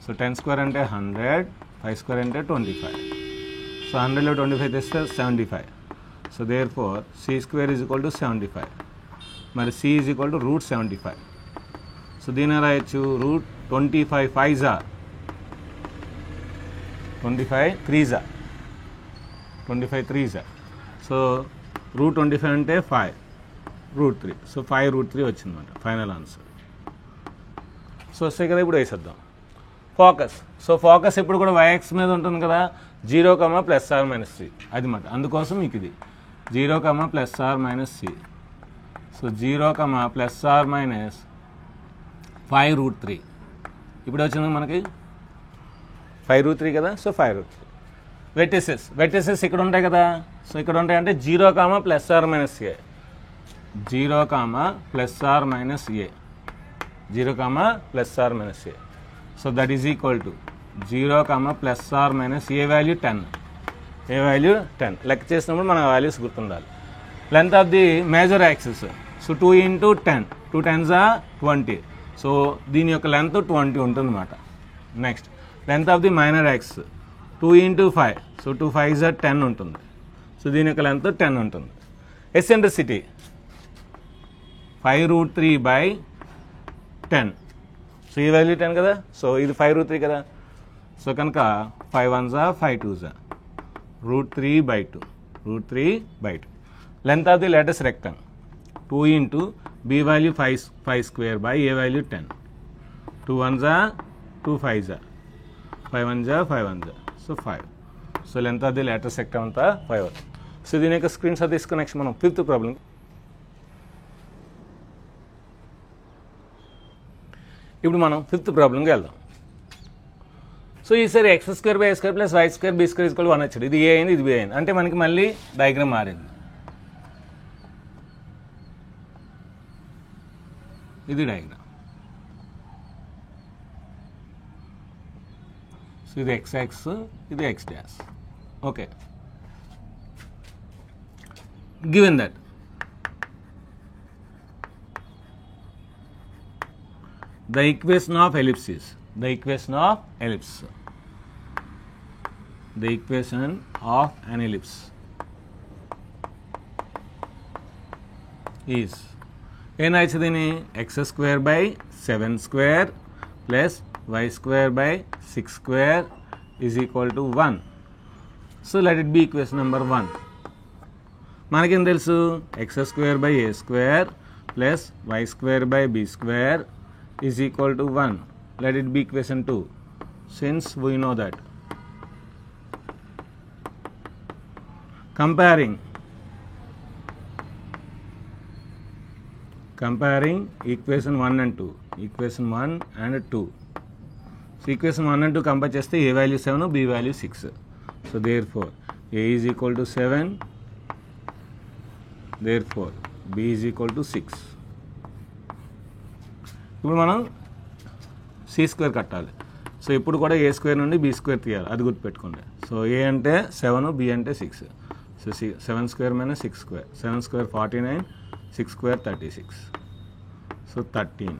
Speaker 2: సో 10 స్క్వేర్ అంటే 100, 5 స్క్వేర్ అంటే 25. సో 100లో 25 తెస్తే 75. So therefore c square is equal to 75. మరి c is equal to √75. So దీని రాయొచ్చు √25 5s are 25 3s are 25 3s are. So √25 అంటే 5 √3. So 5 √3 వచ్చిందన్నమాట final answer. So వస్తాయి కదా, ఇప్పుడు వేసేద్దాం. ఫోకస్. సో ఫోకస్ ఎప్పుడు కూడా YX మీద ఉంటుంది కదా, 0, ±3 అది మాట. అందుకోసం మీకు ఇది 0, ±3. సో 0, ±5 √3. ఇప్పుడు వచ్చింది మనకి 5 √3 కదా, సో 5 √3. వెర్టిసెస్ ఇక్కడ ఉంటాయి కదా, సో ఇక్కడ ఉంటాయి అంటే 0, ±a 0, ±a 0, ±a. So that is equal to 0, ±a value 10. A value 10 లెక్క చేసినప్పుడు మన వాల్యూస్ గుర్తుండాలి. Length of the major axis, so 2 × 10, 2 10s are 20. So దీని యొక్క లెంత్ 20 ఉంటుంది అన్నమాట. Next length of the minor axis 2 × 5, so 2 5s are 10 ఉంటుంది. So దీని యొక్క లెంత్ 10 ఉంటుంది. ఎసెంట్రిసిటీ 5 √3/10. సో ఈ వాల్యూ 10 కదా, సో ఇది 5 √3 కదా, సో కనుక 5 1s are 5 2s are √3/2. Length of the latus rectangle 2 × b value 5² a value 10. 2 1s are 2 5s are 5 1s are 5 1s are, so 5. So length of the latus rectangle అంతా 5 అవుతుంది. So దీని యొక్క screen shot తీసుకుని next మనం 5th problem. ఇప్పుడు మనం 5th ప్రాబ్లంకి వెళ్దాం. సో ఈసారి x² + a² + y² b² = 1 వచ్చాడు. ఇది ఏ అయింది, ఇది బి అయింది, అంటే మనకి మళ్ళీ డయాగ్రామ్ మారింది. ఇది డయాగ్రామ్. సో ఇది x యాక్సిస్, ఇది x dash. Okay, given that the equation of ellipse is the equation of an ellipse is ఏనాయిచ్చు దీన్ని x² + 7² + y² = 1. So let it be equation number 1. మనకేం తెలుసు, x² / a² + y² / b² = 1. Let it be equation 2, since we know that. Comparing equation 1 and 2. Equation 1 and 2. So equation 1 and 2 compare cheste a value 7, b value 6. So therefore a is equal to 7. Therefore b is equal to 6. ఇప్పుడు మనం c² కట్టాలి. So ఇప్పుడు కూడా a² నుండి b² తీయాలి, అది గుర్తుపెట్టుకోండి. So a అంటే 7, b అంటే 6. So 7² - 6², 7² 49, 6² 36. So 13.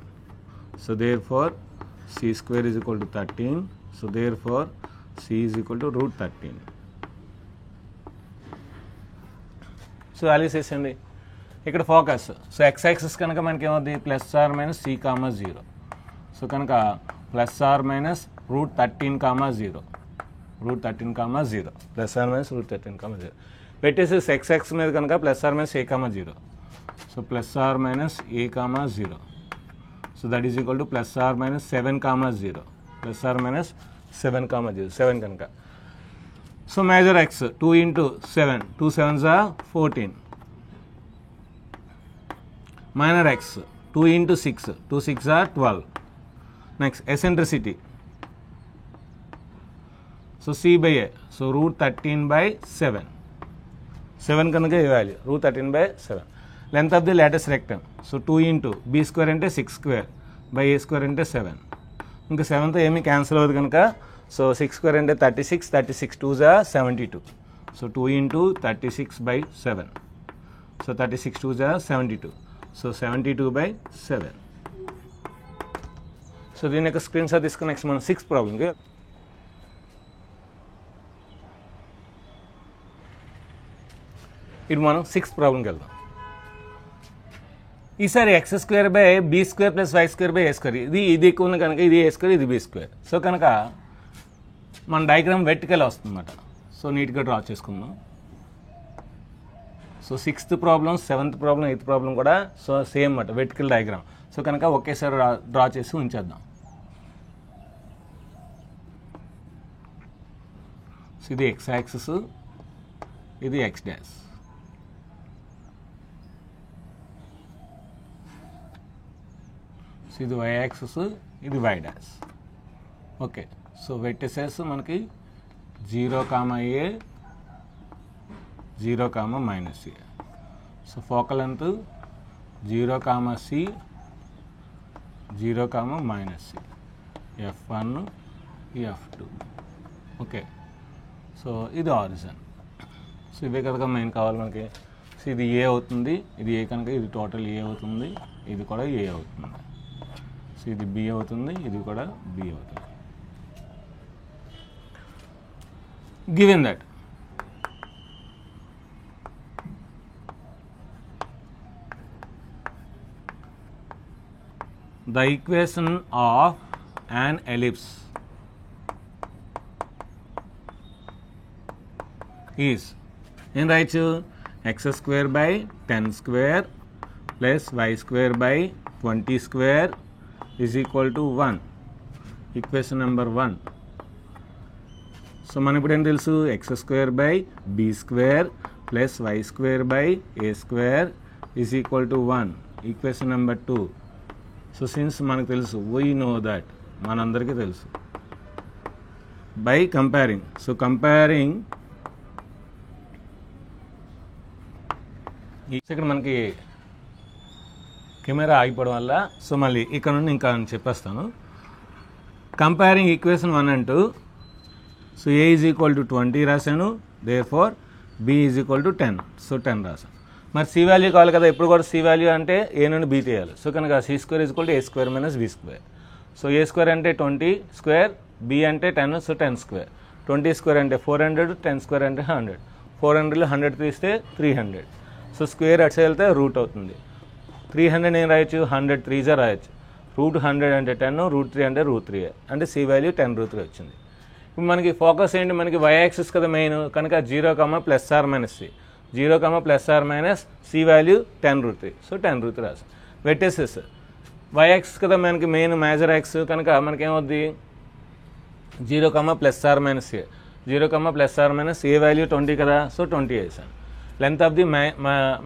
Speaker 2: So therefore c² = 13. So therefore c is equal to √13. So values వేసేయండి. ఇక్కడ ఫోకస్, సో x యాక్సిస్ కనుక మనకి ఏమవుతుంది, +or - c, 0. సో కనుక +or - √13, 0. +or - √13, పెట్టేసి x యాక్సిస్ మీద కనుక +or - a, 0. So +or - a, 0. So that is equal to +or - 7, 0. +or - 7, 0. 7 కనుక. So major x 2 × 7, 2 7s are 14. Minor x 2 × 6, 2 6s are 12. Next eccentricity, so c/a, so √13/7. 7 కనుక ఈ value √13/7. Length of the latus rectangle, so 2 × b² అంటే 6² /a² అంటే 7. ఇంకా 7తో ఏమీ cancel అవ్వదు కనుక, so 6² అంటే 36, 36 2s are 72. So 2 × 36/7. So 36 2s are 72. So 72/7. So దీని యొక్క స్క్రీన్ షాట్ తీసుకుని నెక్స్ట్ మనం 6th ప్రాబ్లంకి. ఇప్పుడు మనం 6th ప్రాబ్లంకి వెళ్దాం. ఈసారి x² / b² + y² / a². ఇది ఎక్కువ ఉంది కనుక ఇది a², ఇది b². సో కనుక మన డయాగ్రామ్ వెర్టికల్ వస్తుందన్నమాట. సో నీట్గా డ్రా చేసుకుందాం. So 6th problem 7th problem 8th problem కూడా సో సేమ్ అన్నమాట వెర్టికల్ డయాగ్రామ్. సో కనుక ఒకేసారి డ్రా చేసి ఉంచేద్దాం. సో ఇది ఎక్స్ యాక్సిస్, ఇది ఎక్స్ డాష్. సో ఇది వై యాక్సిస్, ఇది y dash. Okay, so vertices మనకి 0, A, 0, -A. So focal length 0, C, 0, -C. F1, F2. Okay, so ఇది ఆరిజిన్. సో ఇవే కదా మెయిన్ కావాలి మనకి. సో ఇది ఏ అవుతుంది, ఇది ఏ కనుక ఇది టోటల్ ఏ అవుతుంది, ఇది కూడా ఏ అవుతుంది. సో ఇది బి అవుతుంది, ఇది కూడా బి అవుతుంది. Given that the equation of an ellipse is in right x square by 10 square plus y square by 20 square is equal to 1. Equation number 1. So మనం ఇప్పుడు ఏం తెలుసు, x square by b square plus y square by a square is equal to 1. Equation number 2. So since మనకు తెలుసు, we know that, మనందరికీ తెలుసు, by comparing. So comparing ఇక్కడ మనకి కెమెరా ఆగిపోవడం వల్ల సో మళ్ళీ ఇక్కడ నుండి ఇంకా చెప్పేస్తాను. Comparing equation 1 and 2. So a is equal to 20 రాశాను, therefore b is equal to 10. So 10 రాశాను. మరి సి వాల్యూ కావాలి కదా, ఎప్పుడు కూడా సి వాల్యూ అంటే ఏ నుండి బి తీయాలి. సో కనుక c square is equal to A square minus b square. So a square అంటే 20 స్క్వేర్, బి అంటే 10, సో 10 స్క్వేర్. 20 స్క్వేర్ అంటే 400, 10 స్క్వేర్ అంటే 100. 400లో 100 తీస్తే 300. సో స్క్వేర్ అటు సైడ్ వెళ్తే రూట్ అవుతుంది. 300 నేను రాయొచ్చు, 100 3 రాయొచ్చు. రూట్ 100 అంటే 10, రూట్ 3 అంటే రూట్ 3, అంటే సి వాల్యూ 10√3 వచ్చింది. ఇప్పుడు మనకి ఫోకస్ ఏంటి, మనకి వై యాక్సిస్ కదా మెయిన్, కనుక 0, +R-C. 0, +R- C value 10√3. So 10√3 రాసి. వెర్టిసెస్ వై యాక్సిస్ కదా మనకి మెయిన్ మేజర్ యాక్స్, కనుక మనకేమవుద్ది 0, +R-A. 0, +R- ఏ వాల్యూ 20 కదా, సో 20 వేసాను. Length of the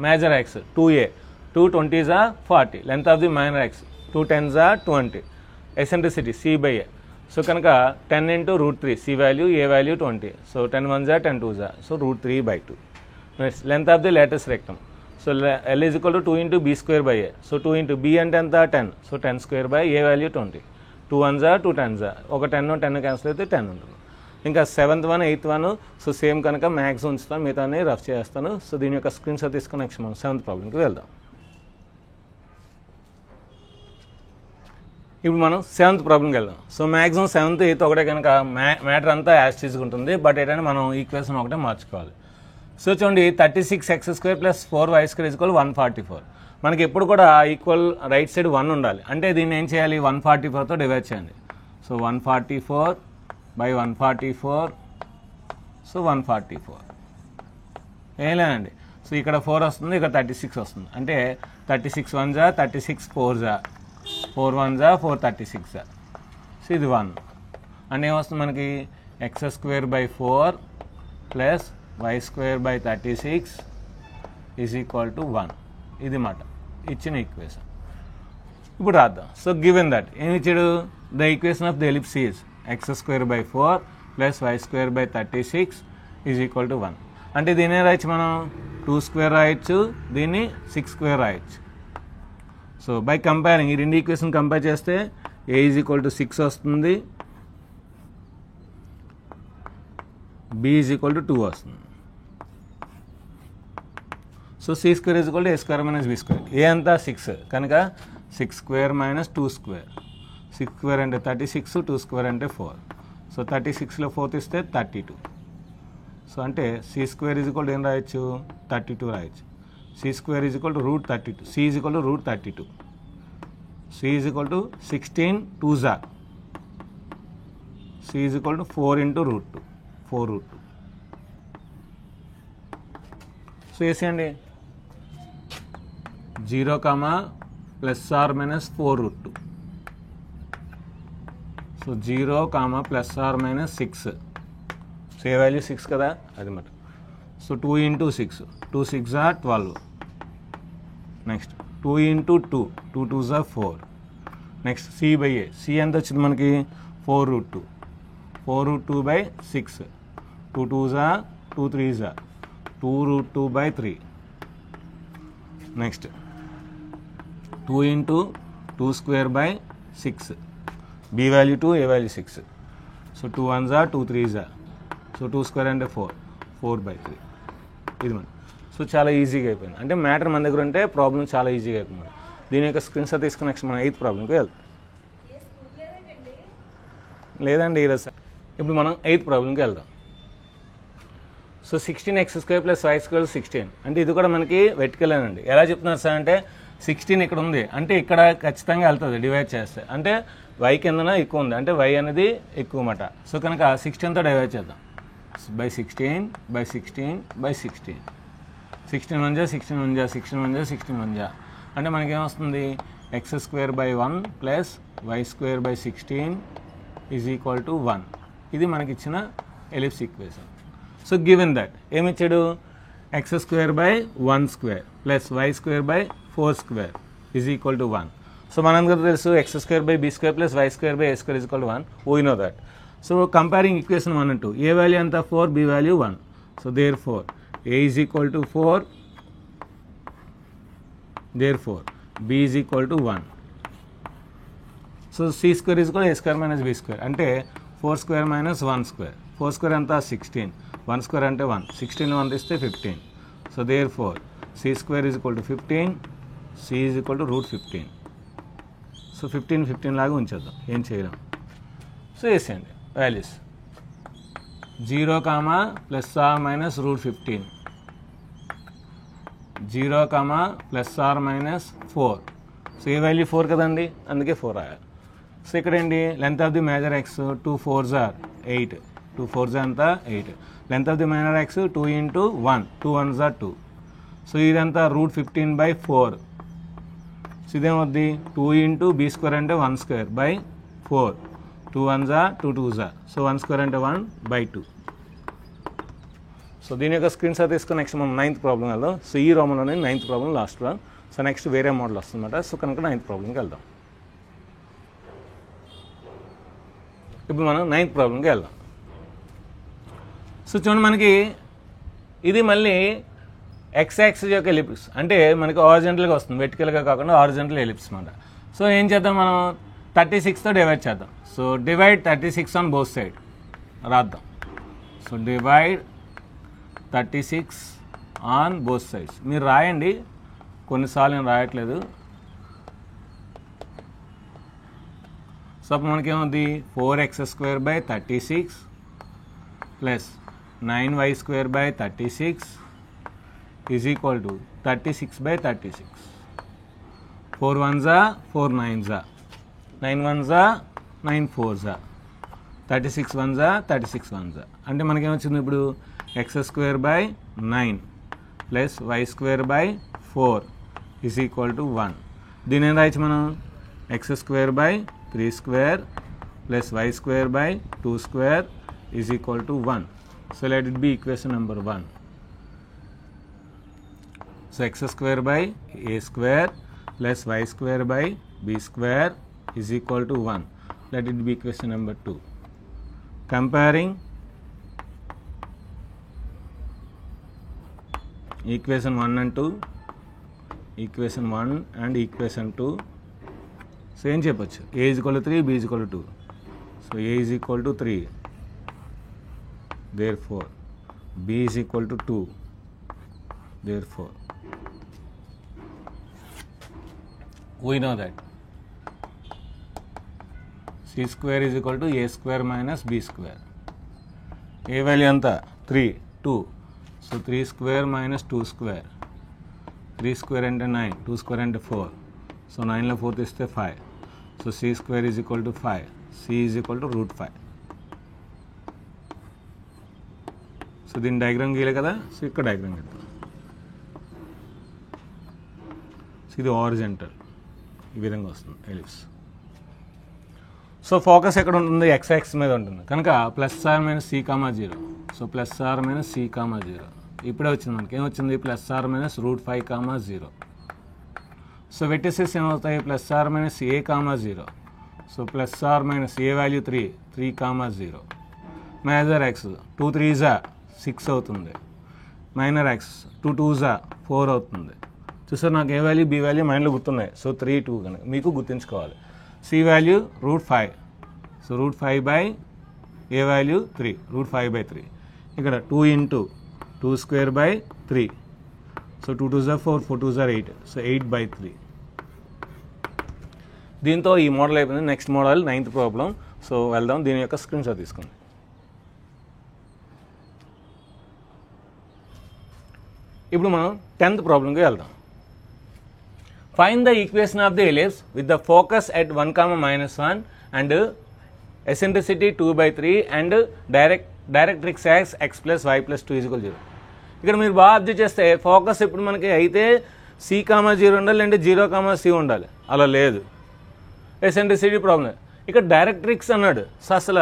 Speaker 2: major axis 2a, 2 20s are 40. Length of the minor axis 2 10s are 20. Eccentricity C/A. So కనుక 10 into √3, c value a value 20. So 10 1s are 10 2s are, so √3/2. Next length of the latus rectum. So L is equal to 2 into b square by a. So 2 into b అంటే ఎంత 10. So 10 square by a value 20. 2 1s are 2 10s are, ఒక 10 cancel అయితే 10 ఉంటుంది. ఇంకా 7th one 8th one so same కనుక maths ఉంచుతాను, మిగతాన్ని rough చేస్తాను. So దీని యొక్క స్క్రీన్ షాట్ తీసుకుని నెక్స్ట్ మనం 7th ప్రాబ్లంకి వెళ్దాం. ఇప్పుడు మనం 7th ప్రాబ్లంకి వెళ్దాం. సో మ్యాక్సిమం 7th 8th ఒకటే కనుక మ్యాటర్ అంతా యాస్టీజ్గా ఉంటుంది, బట్ ఏంటంటే మనం ఈక్వేషన్ ఒకటే మార్చుకోవాలి. సో చూడండి 36x² + 4y² = 144. మనకి ఎప్పుడు కూడా ఈక్వల్ రైట్ సైడ్ 1 ఉండాలి, అంటే దీన్ని ఏం చేయాలి 144తో డివైడ్ చేయండి. సో 144/144, సో 144 ఏం లేదండి. సో ఇక్కడ 4 వస్తుంది, ఇక్కడ 36 వస్తుంది, అంటే 36 1s are 36 4s are 4 1s are 4 36 are. So ఇది 1 అంటే ఏమొస్తుంది మనకి x² / 4 + y² / 36 = 1. ఇది మాట ఇచ్చిన ఈక్వేషన్. ఇప్పుడు రాద్దాం. సో గివెన్ దట్ ఏమి ఇచ్చాడు, the equation of the ellipse is x² / 4 + y² / 36 = 1. అంటే దీన్ని రాయొచ్చు మనం 2² రాయొచ్చు, దీన్ని 6² రాయొచ్చు. సో బై కంపేరింగ్ ఈ రెండు ఈక్వేషన్ కంపేర్ చేస్తే a = 6 వస్తుంది, b = 2 వస్తుంది. So c² = a² - b². ఏ అంతా 6 కనుక 6² - 2². 6² అంటే 36, 2² అంటే 4. సో 36లో 4 తీస్తే 32. సో అంటే c² ఏం రాయొచ్చు 32 రాయొచ్చు. c² √32. c √32. c 16 2s are. c 4 into √2. 4√2. So వేసేయండి 0, plus or minus 4 root 2. So 0, plus or minus 6. So a value 6 కదా, అది మాట. So 2 into 6, 2 6 are 12. Next 2 into 2, 2 2s are 4. Next c by a, c ఎంత వచ్చింది మనకి 4 root 2, 4 root 2 by 6, 2 2s are 2 3s are 2 root 2 by 3. Next 2 into 2 square by 6, b value 2, a value 6. So 2 1s are 2 3s are, so 2 square అంటే 4, 4 by 3. ఇది మనం. So చాలా ఈజీగా అయిపోయింది. అంటే మ్యాటర్ మన దగ్గర ఉంటే ప్రాబ్లం చాలా ఈజీగా అయిపోయింది. దీని యొక్క స్క్రీన్ షాట్ తీసుకుని నెక్స్ట్ మనం 8th ప్రాబ్లంకి వెళ్తాం. లేదండి ఈరోజు సార్. ఇప్పుడు మనం 8th ప్రాబ్లంకి వెళ్దాం. So 16x² plus y² 16. అంటే ఇది కూడా మనకి వెర్టికల్ అండి. ఎలా చెప్తున్నారు సార్ అంటే 16 ఇక్కడ ఉంది అంటే ఇక్కడ ఖచ్చితంగా వెళ్తుంది డివైడ్ చేస్తే. అంటే y కిందన ఎక్కువ ఉంది అంటే y అనేది ఎక్కువ అన్నమాట. సో కనుక 16తో డివైడ్ చేద్దాం. By 16 by 16 by 16. 16 1 16 1 16 1 16 1 అంటే మనకేమొస్తుంది x² by 1 plus y² by 16 is equal to 1. ఇది మనకి ఇచ్చిన ellipse equation. So given that ఏమిచ్చాడు x² by 1² plus y² by 4² is equal to 1. సో మనందరూ తెలుసు x² by b² plus y² by a² is equal to 1. We know that. So comparing equation 1 and 2, a value ఎంత 4, b value 1. So therefore a is equal to 4, therefore b is equal to 1. So c² is equal a² minus b² అంటే 4² minus 1². 4² ఎంత 16, 1² అంటే 1, 16 1 తీస్తే 15. So therefore c² is equal to 15, c is equal to root 15. So 15 15 లాగా ఉంచేద్దాం, ఏం చేయలేం. So వేసేయండి values 0, plus or minus root 15, 0, plus or minus 4. So a value 4 కదండి, అందుకే 4 రాయాలి. సో ఇక్కడ ఏంటి length of the major axis 2 4s are 8, 2 4s అంతా 8. Length of the minor axis 2 into 1, 2 1s are 2. So ఇదంతా రూట్ 15 బై 4. సో ఇదేమవుద్ది 2 into b² అంటే 1² by 4, 2 1s are 2 2s are. So 1² అంటే 1 బై 2. సో దీని యొక్క screen shot తీసుకుని next మనం 9th problem వెళ్దాం. సో ఈ రోమంలోనే 9th problem last one. So next వేరే మోడల్ వస్తుందన్నమాట. సో కనుక 9th ప్రాబ్లంకి వెళ్దాం. ఇప్పుడు మనం 9th ప్రాబ్లంకి వెళ్దాం. సో చూడండి మనకి ఇది మళ్ళీ ఎక్స్ యాక్సిస్ యొక్క ఎలిప్స్ అంటే మనకి హారిజాంటల్గా వస్తుంది, వెర్టికల్గా కాకుండా హారిజాంటల్ ఎలిప్స్ అన్నమాట. సో ఏం చేద్దాం మనం 36తో డివైడ్ చేద్దాం. So divide 36 on both side రాద్దాం. So divide 36 on both sides. మీరు రాయండి, కొన్నిసార్లు నేను రాయట్లేదు. సో అప్పుడు మనకేముంది 4x² by 36 plus 9y² by 36 is equal to 36 by 36. 4 1s are 4 9s are 9 1s are 9 4s are 36 1s are 36 1s are. అంటే మనకేమొచ్చింది ఇప్పుడు x² by 9 plus y² by 4 is equal to 1. దీని ఏం రాయచ్చు మనం x² by 3² plus y² by 2² is equal to 1. So let it be equation number 1. So x² by a² plus y² by b² is equal to 1. Let it be equation number 2. Comparing equation 1 and 2, equation 1 and equation 2. So ఏం చెప్పచ్చు a is equal to 3, b is equal to 2. So a is equal to 3, therefore b is equal to 2, therefore we know that c² is equal to a² minus b². a value ఎంత 3 2. So 3² minus 2², 3² అంటే 9, 2² అంటే 4. So 9లో 4 తీస్తే 5. So c² is equal to 5, c is equal to root 5. So దీని diagram గీయలే కదా. So ఇక్కడ diagram గీద్దాం. So ఇది horizontal, ఈ విధంగా వస్తుంది ఎలిప్స్. సో ఫోకస్ ఎక్కడ ఉంటుంది? ఎక్స్ యాక్సిస్ మీద ఉంటుంది కనుక +r-c, 0. సో +r-c, 0 ఇప్పుడే వచ్చింది మనకి. ఏమొచ్చింది? +r-√5, 0. సో వెర్టిసెస్ ఏమవుతాయి? +r-a, 0. So +r- a value 3, 0. Major axis 2 3s 6 అవుతుంది. మైనర్ యాక్సిస్ 2 2s 4 అవుతుంది. చూసారు నాకు ఏ వాల్యూ బి వాల్యూ మైండ్లో గుర్తున్నాయి. సో 3 2 కనుక మీకు గుర్తుంచుకోవాలి. సి వాల్యూ √5, సో √5/, ఏ వాల్యూ 3, √5/3. ఇక్కడ 2 × 2^2/3, సో 2 2s 4, 4 2s 8, సో 8/3. దీంతో ఈ మోడల్ అయిపోయింది. Next model 9th problem. So వెళ్దాం, దీని యొక్క స్క్రీన్ షాట్ తీసుకోండి. ఇప్పుడు మనం 10th ప్రాబ్లంకి వెళ్దాం. Find the equation of the ellipse with the focus at 1, -1 and eccentricity 2/3 and directrix is x + y + 2 = 0. ఇక్కడ మీరు బాగా అబ్జర్వ్ చేస్తే ఫోకస్ ఇప్పుడు మనకి అయితే c, 0 ఉండాలి, అంటే 0, c ఉండాలి. అలా లేదు. Eccentricity problem. ఇక్కడ డైరెక్ట్రిక్స్ అన్నాడు. సో అసలు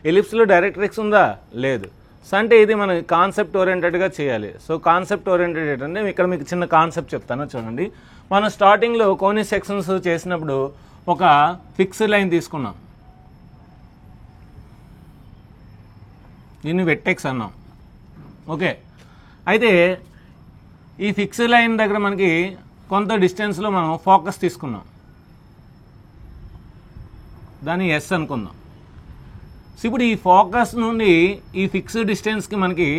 Speaker 2: ఎలిప్స్లో డైరెక్ట్రిక్స్ ఉందా? లేదు. సో అంటే ఇది మనం కాన్సెప్ట్ ఓరియంటెడ్గా చేయాలి. సో కాన్సెప్ట్ ఓరియంటెడ్ ఏంటంటే ఇక్కడ మీకు చిన్న కాన్సెప్ట్ చెప్తాను చూడండి. మనం స్టార్టింగ్లో కోనిక్ సెక్షన్స్ చేసినప్పుడు ఒక ఫిక్స్డ్ లైన్ తీసుకున్నాం, దీన్ని వెట్టెక్స్ అన్నాం. ఓకే, అయితే ఈ ఫిక్స్డ్ లైన్ దగ్గర మనకి కొంత డిస్టెన్స్లో మనం ఫోకస్ తీసుకున్నాం, దాన్ని ఎస్ అనుకుందాం. సో ఇప్పుడు ఈ ఫోకస్ నుండి ఈ ఫిక్స్డ్ డిస్టెన్స్కి మనకి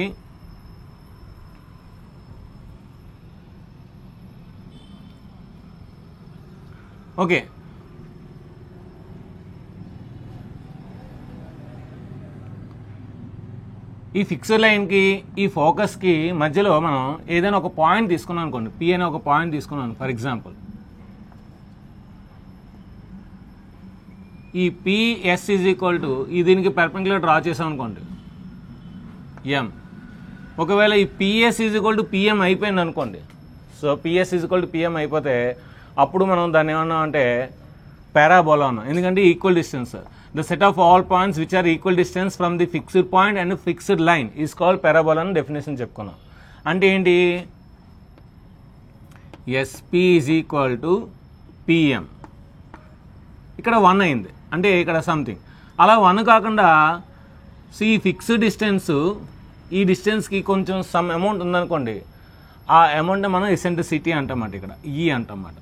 Speaker 2: ఓకే ఈ ఫిక్స్డ్ లైన్కి ఈ ఫోకస్కి మధ్యలో మనం ఏదైనా ఒక పాయింట్ తీసుకున్నాం అనుకోండి, పి అనే ఒక పాయింట్ తీసుకున్నాను ఫర్ ఎగ్జాంపుల్. ఈ పిఎస్ ఈ దీనికి పర్పెండిక్యులర్ డ్రా చేసాం అనుకోండి ఎం. ఒకవేళ ఈ పిఎస్ పిఎం అయిపోయింది అనుకోండి. సో పిఎస్ పిఎం అయిపోతే అప్పుడు మనం దాన్ని ఏమన్నా అంటే పారాబోలా ఉన్నాం, ఎందుకంటే equal distance. The set of all points which are equal distance from the fixed point and fixed line is called parabola అని డెఫినేషన్ చెప్పుకున్నాం. అంటే ఏంటి? SP = PM. ఇక్కడ 1 అయింది, అంటే ఇక్కడ సంథింగ్ అలా 1 కాకుండా ఈ ఫిక్స్డ్ డిస్టెన్స్, ఈ డిస్టెన్స్కి కొంచెం సమ్ అమౌంట్ ఉందనుకోండి, ఆ అమౌంట్ మనం ఎసెంట్రిసిటీ అంటామాట. ఇక్కడ ఈ అంటమాట.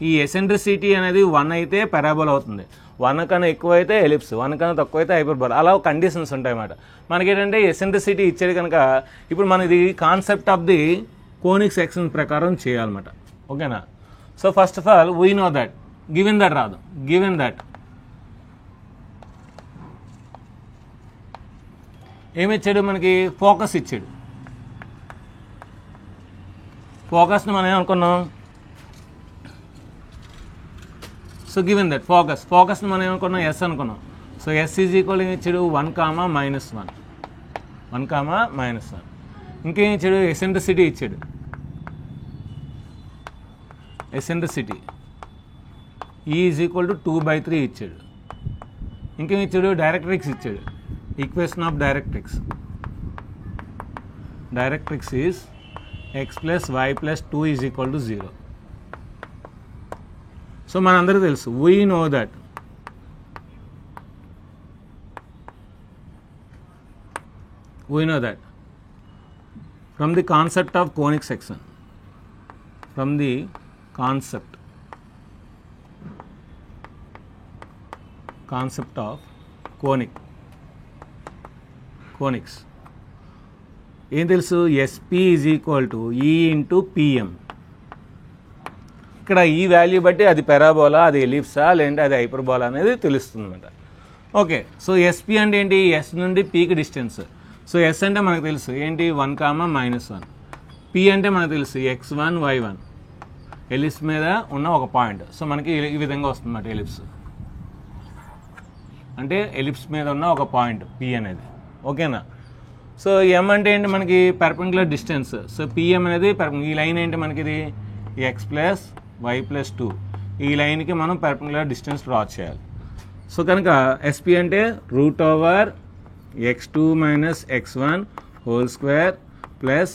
Speaker 2: ఈ ఎసెంట్రిసిటీ అనేది 1 అయితే పారాబోలా అవుతుంది, 1 కన్నా ఎక్కువ అయితే ఎలిప్స్, 1 కన్నా తక్కువ అయితే హైపర్బోలా. అలా కండిషన్స్ ఉంటాయి అన్నమాట. మనకి ఏంటంటే ఎసెంట్రిసిటీ ఇచ్చేది కనుక ఇప్పుడు మన ఇది concept of the conic section ప్రకారం చేయాలన్నమాట. ఓకేనా? So first of all we know that given that రాదు, గివెన్ దట్ ఏమిచ్చాడు మనకి? ఫోకస్ ఇచ్చాడు. ఫోకస్ని మనం ఏమనుకున్నాం? సో గివెన్ దట్ ఫోకస్ని మనం ఏమనుకున్నాం? ఎస్ అనుకున్నాం. సో ఎస్ ఈజ్ ఈక్వల్ ఇచ్చాడు 1, -1, 1, -1. ఇంకేం ఇచ్చాడు? ఎసెంట్రిసిటీ ఇచ్చాడు. ఎసెంట్రిసిటీ ఈ ఈజ్ ఈక్వల్ టు 2/3 ఇచ్చాడు. ఇంకేం ఇచ్చాడు? డైరెక్ట్రిక్స్ ఇచ్చాడు. Equation of directrix is x + y + 2 = 0. So మనందరికీ తెలుసు, we know that from the concept of conic section, from the concept of conics ఏం తెలుసు? SP = E × PM. ఇక్కడ ఈ వాల్యూ బట్టి అది పారాబోలా, అది ఎలిప్సా, లేదంటే అది హైపర్బోలా అనేది తెలుస్తుంది అన్నమాట. ఓకే, సో ఎస్పి అంటే ఏంటి? ఎస్ నుండి పీకి డిస్టెన్స్. సో ఎస్ అంటే మనకు తెలుసు ఏంటి? 1, -1. పి అంటే మనకు తెలుసు x1 y1, ఎలిప్స్ మీద ఉన్న ఒక పాయింట్. సో మనకి ఈ విధంగా వస్తుంది అన్నమాట ఎలిప్స్ అంటే ఎలిప్స్ మీద ఉన్న ఒక పాయింట్ పి అనేది. ఓకేనా? సో ఎం అంటే ఏంటి? మనకి పర్పెండిక్యులర్ డిస్టెన్స్. సో పిఎం అనేది ఈ లైన్ ఏంటి? మనకి ఇది ఎక్స్ ప్లస్ వై ప్లస్ 2 ఈ లైన్కి మనం పర్పెండిక్యులర్ డిస్టెన్స్ డ్రా చేయాలి. సో కనుక ఎస్పీ అంటే root over x2 minus x1 whole square plus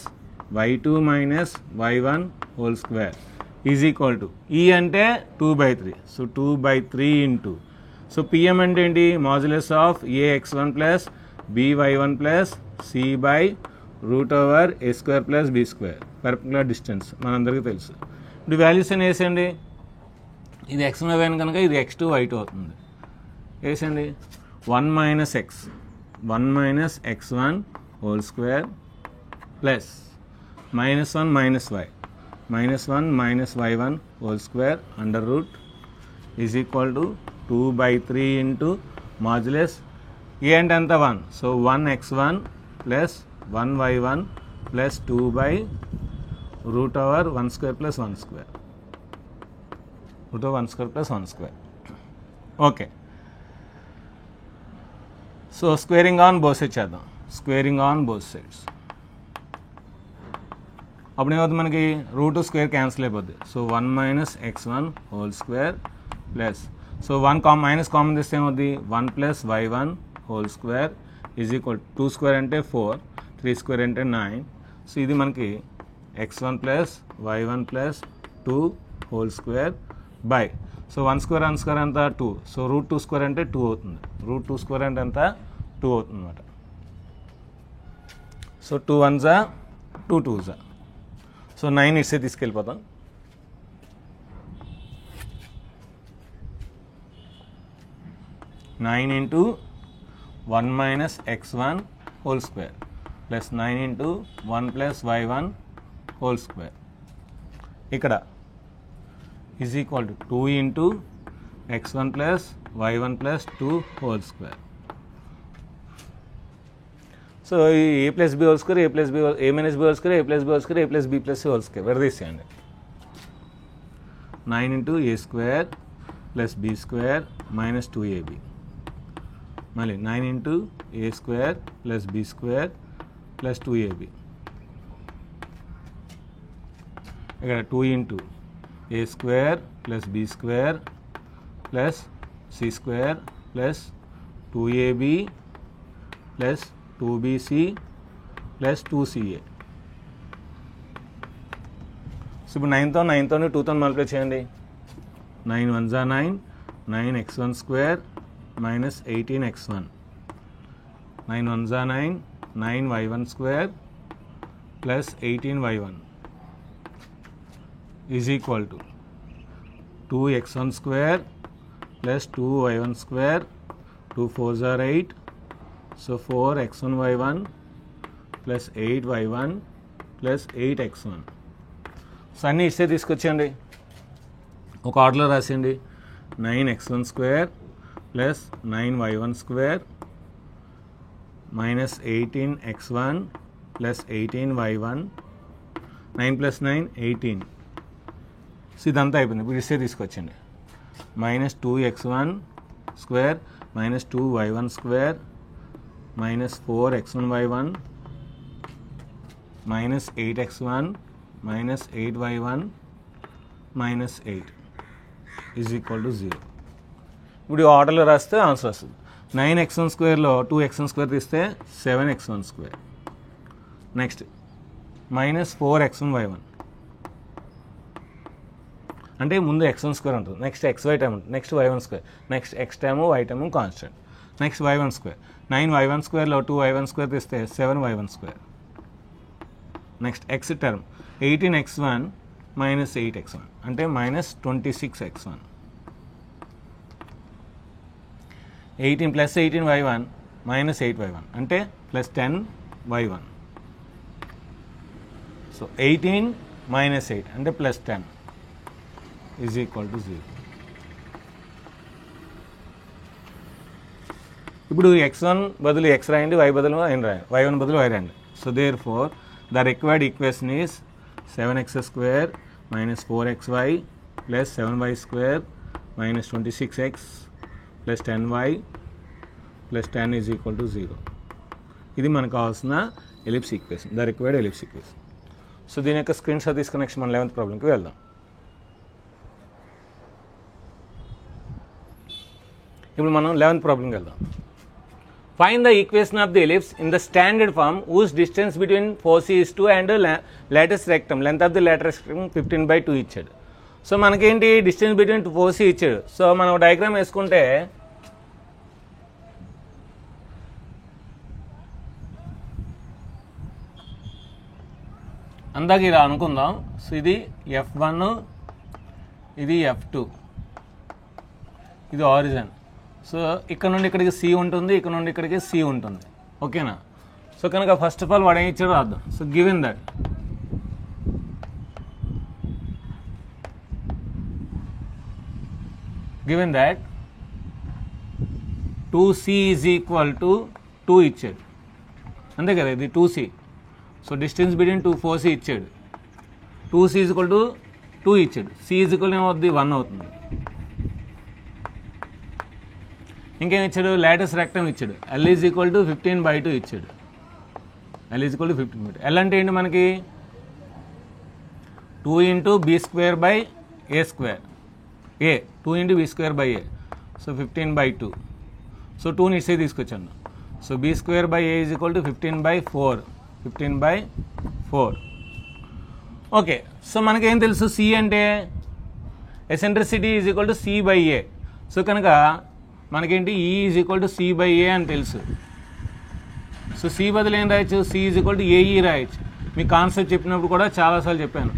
Speaker 2: y2 minus y1 whole square is equal to ఈ అంటే 2/3. సో 2/3 ఇంటూ సో పిఎం అంటే ఏంటి modulus of ax1 plus by1 plus c by root over a square plus b square perpendicular distance మనందరికీ తెలుసు. ఇప్పుడు values అని వేసేయండి. ఇది x1 y1 కనుక ఇది x2 y2 అవుతుంది. వేసండి 1 minus x 1 minus x1 whole square plus -1 minus y -1 minus y1 whole square under root is equal to 2/3 into modulus a అంటే ఎంత 1. So 1x1 plus 1y1 plus 2 by root over 1 square plus 1 square root over 1 square plus 1 square. Okay, so squaring on both sides చేద్దాం. Squaring on both sides అప్పుడు ఏమవుతుంది మనకి root square cancel అయిపోద్ది. So 1 minus x1 whole square plus so 1 minus common తీస్తే ఏమవుద్ది 1 plus y1 whole square is equal 2 square అంటే 4 3 square అంటే 9. So ఇది మనకి x1 plus y1 plus 2 whole square by so 1 square అంతా 2. సో రూట్ 2 స్క్వేర్ అంటే 2 అవుతుంది. రూట్ 2 స్క్వేర్ అంటే ఎంత 2 అవుతుంది అనమాట. So 2 1s 2 2s. సో 9 ఇట్సే తీసుకెళ్ళిపోతాం. Nine into 1 minus x1 whole square plus 9 into 1 plus y1 whole square ఇక్కడ is equal to 2 into x1 plus y1 plus 2 whole square. So a plus b whole square a minus b whole square a plus b whole square a plus b plus whole square విడదీసేయండి. 9 into a square plus b square minus 2ab మళ్ళీ 9 into a square plus b square plus 2ab ఇక్కడ 2 into a square plus b square plus c square plus 2ab plus 2bc plus 2ca. So ఇప్పుడు 9తో 2తో multiply చేయండి. 9 1s 9 9x1 square minus 18x1 9 1s 9 9y1 square plus 18y1 is equal to 2x1 square plus 2y1 square 2 4s 8. So 4x1 y1 plus 8y1 plus 8x1. So అన్నీ ఇస్తే తీసుకొచ్చండి ఒక ఆర్డర్లో రాసేయండి. 9x1 square plus 9y1 square minus 18x1 plus 18y1 9 ప్లస్ 9 18. So ఇదంతా అయిపోయింది. ఇప్పుడు ఇస్తే తీసుకొచ్చండి. Minus 2x1 square minus 2y1 square minus 4x1 y1 minus 8x1 minus 8y1 minus 8 is equal to 0. ఇప్పుడు ఈ ఆర్డర్లో రాస్తే ఆన్సర్ వస్తుంది. 9x1 స్క్వేర్లో 2x1 స్క్వేర్ తీస్తే 7x1 square next minus 4x1 y1 అంటే ముందు x1 స్క్వేర్ ఉంటుంది, నెక్స్ట్ xy టైమ్ ఉంటుంది, next y1 square, next x time y time constant, next y1 square. 9y1 స్క్వేర్లో 2y1 square తీస్తే 7y1 square next x term 18x1 minus 8x1 అంటే minus 26x1 18 plus 18y1 minus 8y1 అంటే plus 10y1. So 18 minus 8 అంటే plus 10 is equal to 0. ఇప్పుడు x1 బదులు x రాయండి, y బదులు y రాయండి, y1 బదులు y రాయండి. So therefore the required equation is 7x square minus 4xy plus 7y square minus 26x plus 10y plus 10 is equal to 0. ఇది మనకు కావాల్సిన ellipse equation, the required ellipse equation. So దీని యొక్క screen shot తీసుకుని next మన 11th ప్రాబ్లంకి వెళ్దాం. ఇప్పుడు మనం 11th ప్రాబ్లంకి వెళ్దాం. Find the equation of the ellipse in the standard form whose distance between foci is 2 and lattice rectum, length of the lattice rectum 15/2 ఇచ్చాడు. సో మనకేంటి డిస్టెన్స్ బిట్వీన్ ఫోసి ఇచ్చాడు. సో మనం డయాగ్రామ్ వేసుకుంటే అందాక ఇలా అనుకుందాం. సో ఇది F1, ఇది F2, ఇది ఆరిజిన్. సో ఇక్కడ నుండి ఇక్కడికి సి ఉంటుంది, ఇక్కడ నుండి ఇక్కడికి సి ఉంటుంది. ఓకేనా? సో కనుక ఫస్ట్ ఆఫ్ ఆల్ వాడు ఏం ఇచ్చాడో రాద్దాం. So given that 2C is equal to 2 ఇచ్చాడు. అంతే కదా, ఇది 2C. So distance between 2 4C ఇచ్చాడు. 2C ఈజ్ ఈక్వల్ టు 2 ఇచ్చాడు. C ఈజ్ ఈక్వల్ ఏమవుతుంది, 1 అవుతుంది. ఇంకేం ఇచ్చాడు, లాటిస్ రెక్టమ్ ఇచ్చాడు. L ఈజ్ ఈక్వల్ టు 15/2 ఇచ్చాడు. L is equal to 15/2. L అంటే ఏంటి మనకి 2 into B²/A². A 2 into B²/A. So 15/2. So 2ని ఇస్తే తీసుకొచ్చాను. So B²/A is equal to 15/4. 15/4. Okay. So మనకేం తెలుసు, C అంటే eccentricity is equal to C/A. So కనుక మనకేంటి E is equal to C/A అని తెలుసు. సో C బదులు ఏం రాయొచ్చు, C is equal to AE రాయొచ్చు. మీ కాన్సెప్ట్ చెప్పినప్పుడు కూడా చాలాసార్లు చెప్పాను.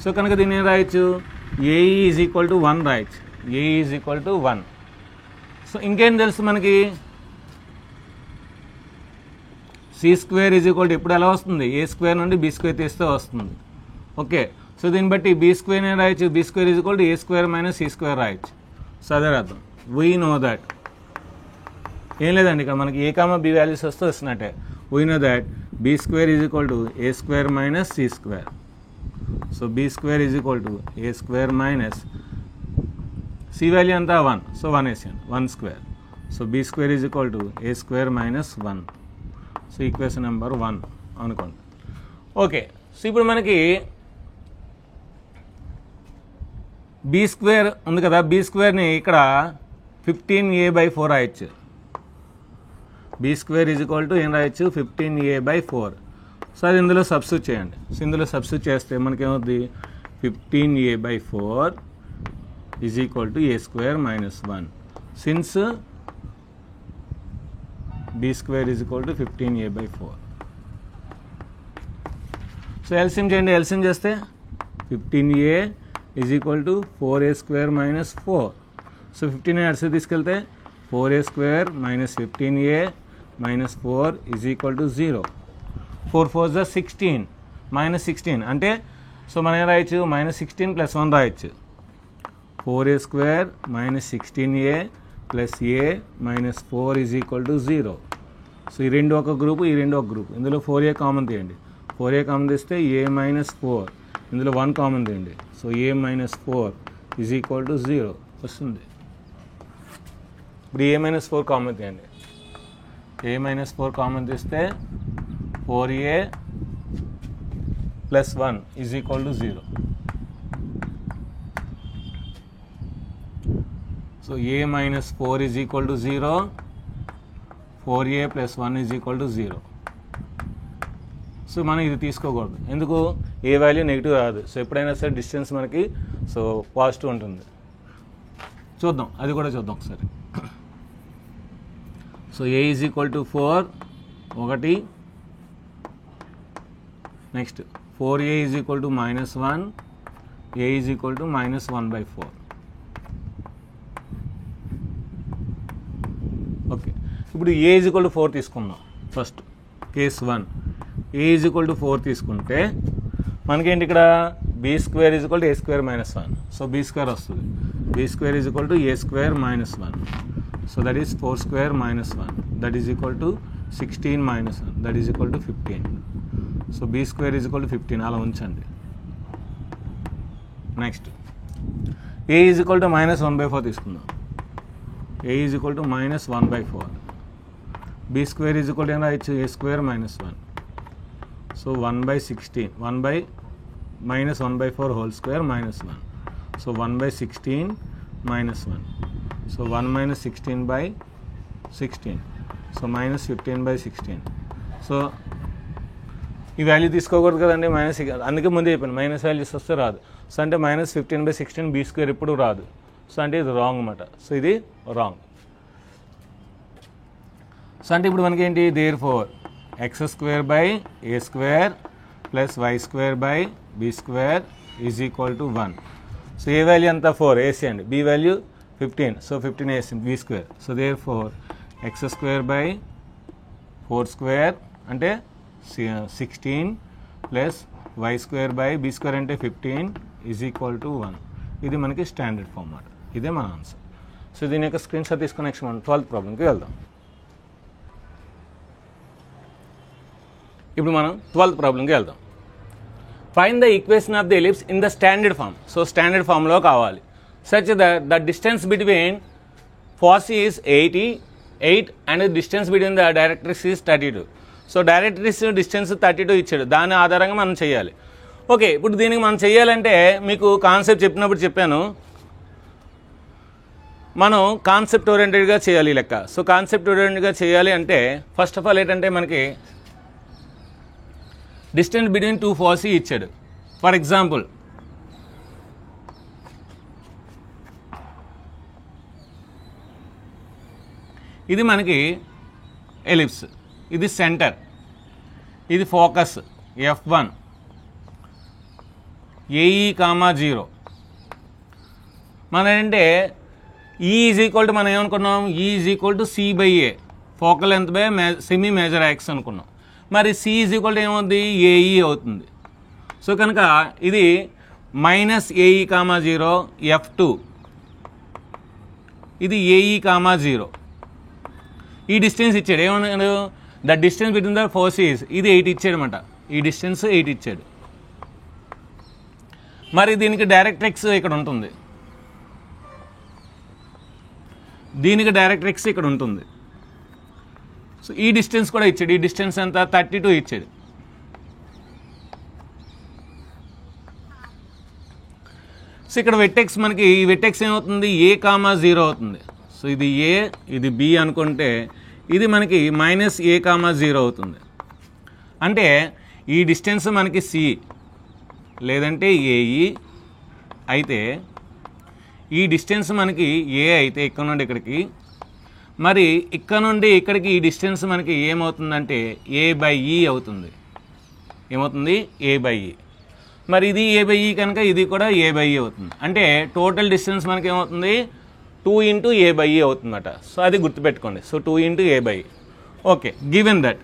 Speaker 2: సో కనుక దీన్ని ఏం రాయొచ్చు, AE ఈజ్ ఈక్వల్ టు 1 రాయొచ్చు. AE is equal to 1. So ఇంకేం తెలుసు మనకి, C² ఈజ్ ఈక్వల్ టు ఇప్పుడు ఎలా వస్తుంది, A² నుండి B² తీస్తే వస్తుంది. ఓకే. సో దీన్ని బట్టి B² నేను రాయొచ్చు, B² is equal to A² - C² రాయొచ్చు. సో అదే అర్థం. వీ నో దట్ ఏం లేదండి, ఇక్కడ మనకి A, B వాల్యూస్ వస్తే వస్తున్నట్టే. We know that B² is equal to A² - C². So B² is equal to A² C value అంతా 1. సో 1 వేసాను, 1². So B² is equal to A² - 1. So equation number 1 అనుకోండి. Okay. So ఇప్పుడు మనకి B² ఉంది కదా, B²ని ఇక్కడ 15A/4 రాయొచ్చు. B² is equal to ఏం రాయొచ్చు, 15A/4. సో అది ఇందులో సబ్స్టిట్యూట్ చేయండి. సో ఇందులో సబ్స్టిట్యూట్ చేస్తే మనకేమవుద్ది, 15A/4 is equal to A² - 1. Since B² is equal to 15A/4. So LCM చేయండి. ఎల్సిఎం చేస్తే 15A is equal to 4A² - 4. So 15 అడిసి తీసుకెళ్తే 4A² - 15A - 4 is equal to 0. 4 4 = 16 -16 అంటే సో మనం ఏం రాయొచ్చు, -16 + 1 రాయొచ్చు. 4A² - 16A + A - 4 is equal to 0. So ఈ రెండు ఒక గ్రూపు, ఈ రెండు ఒక గ్రూపు. ఇందులో 4A కామన్ తీయండి. 4A కామన్ తీస్తే A - 4. ఇందులో 1 కామన్ తీయండి. So A - 4 is equal to 0 వస్తుంది. ఇప్పుడు A - 4 కామన్ తీయండి. A - 4 కామన్ తీస్తే 4A + 1 is equal to 0. So A - 4 is equal to 0. 4A + 1 is equal to 0. So మనం ఇది తీసుకోకూడదు. ఎందుకు, ఏ వాల్యూ నెగిటివ్ రాదు. సో ఎప్పుడైనా సరే డిస్టెన్స్ మనకి సో పాజిటివ్ ఉంటుంది. చూద్దాం, అది కూడా చూద్దాం ఒకసారి. So A is equal to 4 1. Next 4A is equal to -1. A is equal to -1/4. Okay. ఇప్పుడు A ఈజ్ ఈక్వల్ టు 4 తీసుకుందాం. First case 1 A is equal to 4 తీసుకుంటే మనకేంటి, ఇక్కడ B² is equal to A² - 1. So B² వస్తుంది. B² is equal to A² - 1. So that is 4² - 1. That is equal to 16 - 1. That is equal to 15. So B² is equal to 15 అలా ఉంచండి. Next A is equal to -1/4 తీసుకుందాం. A is equal to -1/4. B² is equal to ఏం రాయొచ్చు, A² - 1. So 1/16 -1/4 whole square -1. So 1/16 - 1. So 1 minus 16 by 16. So minus 15 by 16. So ఈ value తీసుకోకూడదు కదండి, minus. అందుకే ముందే చెప్పాను మైనస్ వాల్యూస్ వస్తే రాదు. సో అంటే minus 15 by 16 బీ స్క్వేర్ ఇప్పుడు రాదు. సో అంటే ఇది రాంగ్ అన్నమాట. సో ఇది రాంగ్. సో అంటే ఇప్పుడు మనకి ఏంటి, therefore x square by a square plus y square by b square is equal to 1. So a value అంతా 4 వేసి అండి, బీ వాల్యూ 15. సో 15 వేసి b square. So therefore x square by 4 square అంటే 16 plus y square by b square అంటే 15 is equal to 1. ఇది మనకి standard form అన్నమాట. ఇదే మన ఆన్సర్. సో దీని యొక్క స్క్రీన్ షాట్ తీసుకుని నెక్స్ట్ మనం 12th ప్రాబ్లంకి వెళ్దాం. ఇప్పుడు మనం 12th ప్రాబ్లంకి వెళ్దాం. Find the equation of the ellipse in the standard form. So standard ఫామ్లో కావాలి. Such the distance between foci is 88 and distance between the directrix is 32. So directrix distance 32 ఇచ్చాడు, దాని ఆధారంగా మనం చేయాలి. ఓకే, ఇప్పుడు దీనికి మనం చేయాలంటే మీకు కాన్సెప్ట్ చెప్పినప్పుడు చెప్పాను, మనం కాన్సెప్ట్ ఓరియంటెడ్గా చేయాలి ఈ లెక్క. సో కాన్సెప్ట్ ఓరియంటెడ్గా చేయాలి అంటే ఫస్ట్ ఆఫ్ ఆల్ ఏంటంటే మనకి డిస్టెన్స్ బిట్వీన్ 2 ఫాసీ ఇచ్చాడు. ఫర్ ఎగ్జాంపుల్ ఇది మనకి ఎలిప్స్, ఇది సెంటర్, ఇది ఫోకస్ F1 ఏఈ కామా 0. మన ఏంటంటే ఈ ఈజ్ ఈక్వల్ టు మనం ఏమనుకున్నాం, e is equal to c by a, focal length by semi major axis అనుకున్నాం. మరి సి ఈజ్ ఈక్వల్ టు ఏమవుతుంది, ఏఈ అవుతుంది. సో కనుక ఇది మైనస్ ఏఈ కామా 0 F2, ఇది ఏఈ కామా 0. ఈ డిస్టెన్స్ ఇచ్చాడు, ఏమన్నాడు, the distance between the forces ఇది 8 ఇచ్చాడు అనమాట. ఈ డిస్టెన్స్ 8 ఇచ్చాడు. మరి దీనికి డైరెక్ట్రిక్స్ ఇక్కడ ఉంటుంది, దీనికి డైరెక్ట్రిక్స్ ఇక్కడ ఉంటుంది. సో ఈ డిస్టెన్స్ కూడా ఇచ్చాడు, ఈ డిస్టెన్స్ ఎంత 32 ఇచ్చాడు. సో ఇక్కడ వెట్టెక్స్ మనకి ఈ వెట్టెక్స్ ఏమవుతుంది, ఏ కామా 0 అవుతుంది. సో ఇది ఏ, ఇది బి అనుకుంటే ఇది మనకి మైనస్ ఏ కామా 0 అవుతుంది. అంటే ఈ డిస్టెన్స్ మనకి సి లేదంటే ఏఈ అయితే, ఈ డిస్టెన్స్ మనకి ఏ అయితే ఇక్కడ నుండి ఇక్కడికి, మరి ఇక్కడ నుండి ఇక్కడికి ఈ డిస్టెన్స్ మనకి ఏమవుతుందంటే ఏ బై ఈ అవుతుంది. ఏమవుతుంది, ఏ బై ఈ. మరి ఇది ఏ బై ఈ కనుక ఇది కూడా ఏ బై ఈ అవుతుంది. అంటే టోటల్ డిస్టెన్స్ మనకి ఏమవుతుంది, 2 into a by e అవుతుందన్నమాట. సో అది గుర్తుపెట్టుకోండి. So 2 into a by e. Okay, given that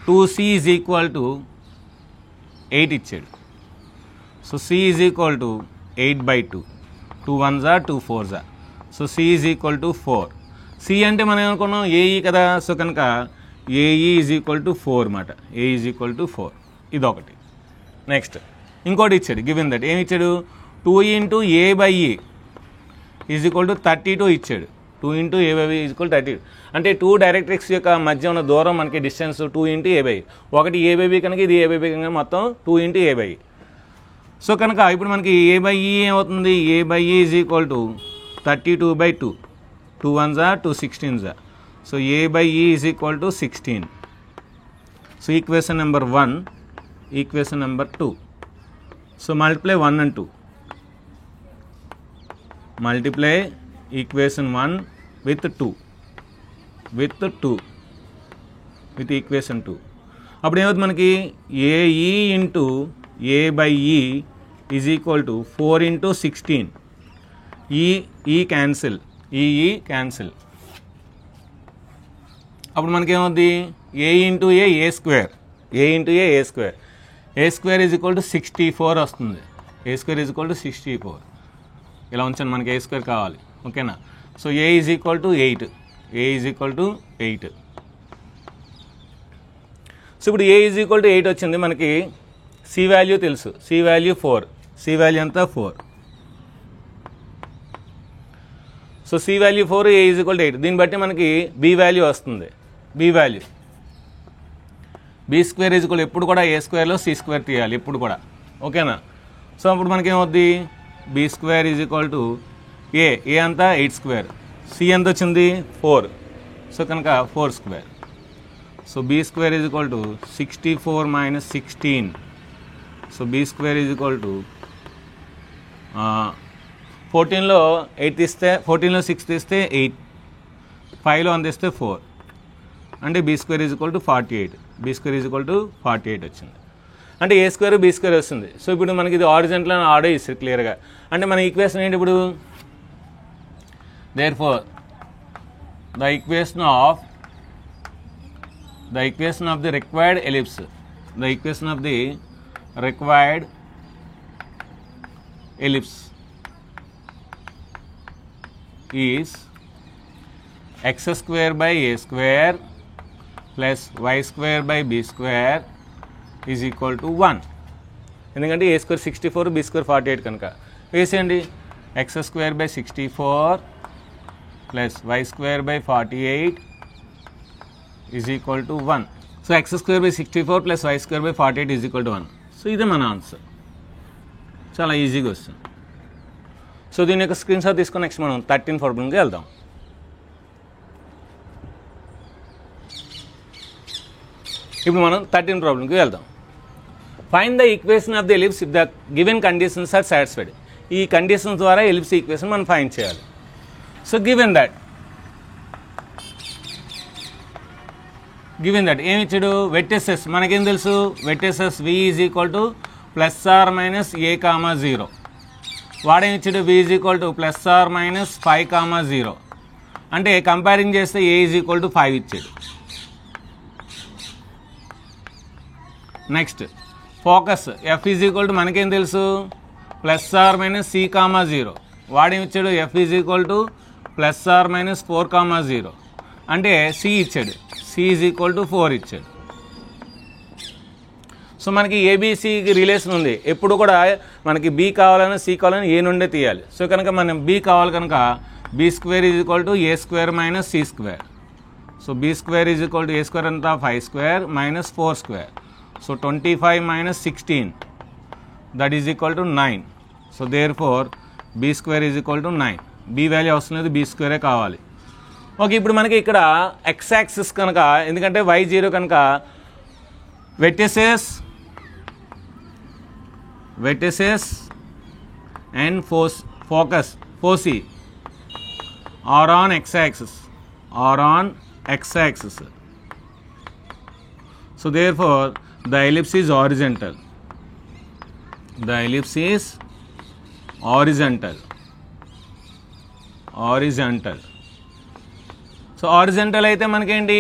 Speaker 2: 2c is equal to 8 ఇచ్చాడు. So c is equal to 8 by 2. 2 1s are 2 4s are. So c is equal to 4. c అంటే మనం ఏమనుకున్నాం, AE కదా. So కనుక AE is equal to 4 అన్నమాట. ఏ is equal to 4. ఇదొకటి. Next ఇంకోటి ఇచ్చాడు, గివెన్ దట్ ఏమి ఇచ్చాడు, 2 into a by e is equal to 32 ఇచ్చాడు. 2 into a by e is equal 32. అంటే 2 డైరెక్ట్రిక్స్ యొక్క మధ్య ఉన్న దూరం మనకి distance 2 into a by e. ఒకటి ఏ బై బి కనుక ఇది ఏ బై బి కనుక మొత్తం 2 into a by e. So కనుక ఇప్పుడు మనకి ఏ బై ఈ ఏమవుతుంది, ఏ by e is equal to 32 by 2. 2 1s are 2 16s are. So a by e is equal to 16. So equation number 1, equation number 2. So multiply 1 and 2. Multiply equation 1 with 2. With equation 2. అప్పుడు ఏమవుతుంది మనకి, a e into a by e is equal to 4 into 16. E cancel, e cancel. అప్పుడు మనకేమవుద్ది, a into a square, a into a square. A square is equal to 64 వస్తుంది. A square is equal to 64. ఇలా ఉంచండి, మనకి a square కావాలి. ఓకేనా. So a is equal to 8. A is equal to 8. So ఇప్పుడు a is equal to 8 వచ్చింది. మనకి C value తెలుసు, సి వాల్యూ 4. సి వాల్యూ అంతా 4. So c value 4, a is equal to 8. దీన్ని బట్టి మనకి బి వాల్యూ వస్తుంది. B value b square is equal ఎప్పుడు కూడా ఏ స్క్వేర్లో సి స్క్వేర్ తీయాలి ఎప్పుడు కూడా, ఓకేనా. సో అప్పుడు మనకేమవుద్ది, b square is equal to a అంతా 8 స్క్వేర్, సి ఎంత వచ్చింది 4, సో కనుక 4 square. So b square is equal to 64 minus 16. So b square is equal to 14లో 8 తీస్తే 14లో 6 తీస్తే 8, 5లో అందిస్తే 4, అంటే b square is equal to 48. B square is equal to 48 వచ్చింది, అంటే ఏ స్క్వేర్ బీ స్క్వేర్ వస్తుంది. సో ఇప్పుడు మనకి ఇది హారిజాంటల్ అని ఆర్డర్ ఇస్తారు క్లియర్గా. అంటే మన ఈక్వేషన్ ఏంటి ఇప్పుడు, therefore the equation of the required ellipse, the equation of the required ellipse is x square by a square plus y square by b square is equal to 1. ఎందుకంటే ఏ square 64, be square 48 కనుక వేసేయండి. X square by 64 plus y square by 48 is equal to 1. So x square by 64 plus y square by 48 is equal to 1. So ఇదే మన answer, చాలా ఈజీగా వస్తుంది. So దీని యొక్క స్క్రీన్ షాట్ తీసుకొని నెక్స్ట్ మనం 13 ప్రాబ్లంకి వెళ్దాం. ఇప్పుడు మనం 13 ప్రాబ్లంకి వెళ్దాం. Find the equation of the ellipse if the given conditions are satisfied. ఈ కండిషన్స్ ద్వారా ఎలిప్స్ ఈక్వేషన్ మనం ఫైండ్ చేయాలి. సో గివెన్ దట్ ఏమి ఇచ్చాడు, వెట్టెసెస్ మనకేం తెలుసు, vertices v is equal to plus or minus a comma 0. వాడేమి ఇచ్చాడు, v is equal to plus or minus 5 comma 0, అంటే కంపేరింగ్ చేస్తే ఏ ఈజ్ ఈక్వల్ టు 5 ఇచ్చాడు. Next focus f is equal to మనకేం తెలుసు, plus or minus c comma 0. వాడేమి ఇచ్చాడు, f is equal to plus or minus 4 comma 0, అంటే C ఇచ్చాడు, C is equal to 4 ఇచ్చాడు. సో మనకి ఏబిసికి రిలేషన్ ఉంది, ఎప్పుడు కూడా మనకి బి కావాలన్నా సి కావాలన్నా ఏ నుండే తీయాలి. సో కనుక మనం బి కావాలి కనుక b square is equal to A square minus c square. So b square is equal to A square అంతా 5 square minus 4 square. So 25 minus 16 that is equal to 9. So therefore b square is equal to 9. B value అవసరం లేదు, B స్క్వేరే కావాలి. Okay, ఇప్పుడు మనకి ఇక్కడ X axis కనుక, ఎందుకంటే y 0 కనుక vertices and focus foci are on x axis. So therefore the ellipse is horizontal. So horizontal అయితే మనకేంటి,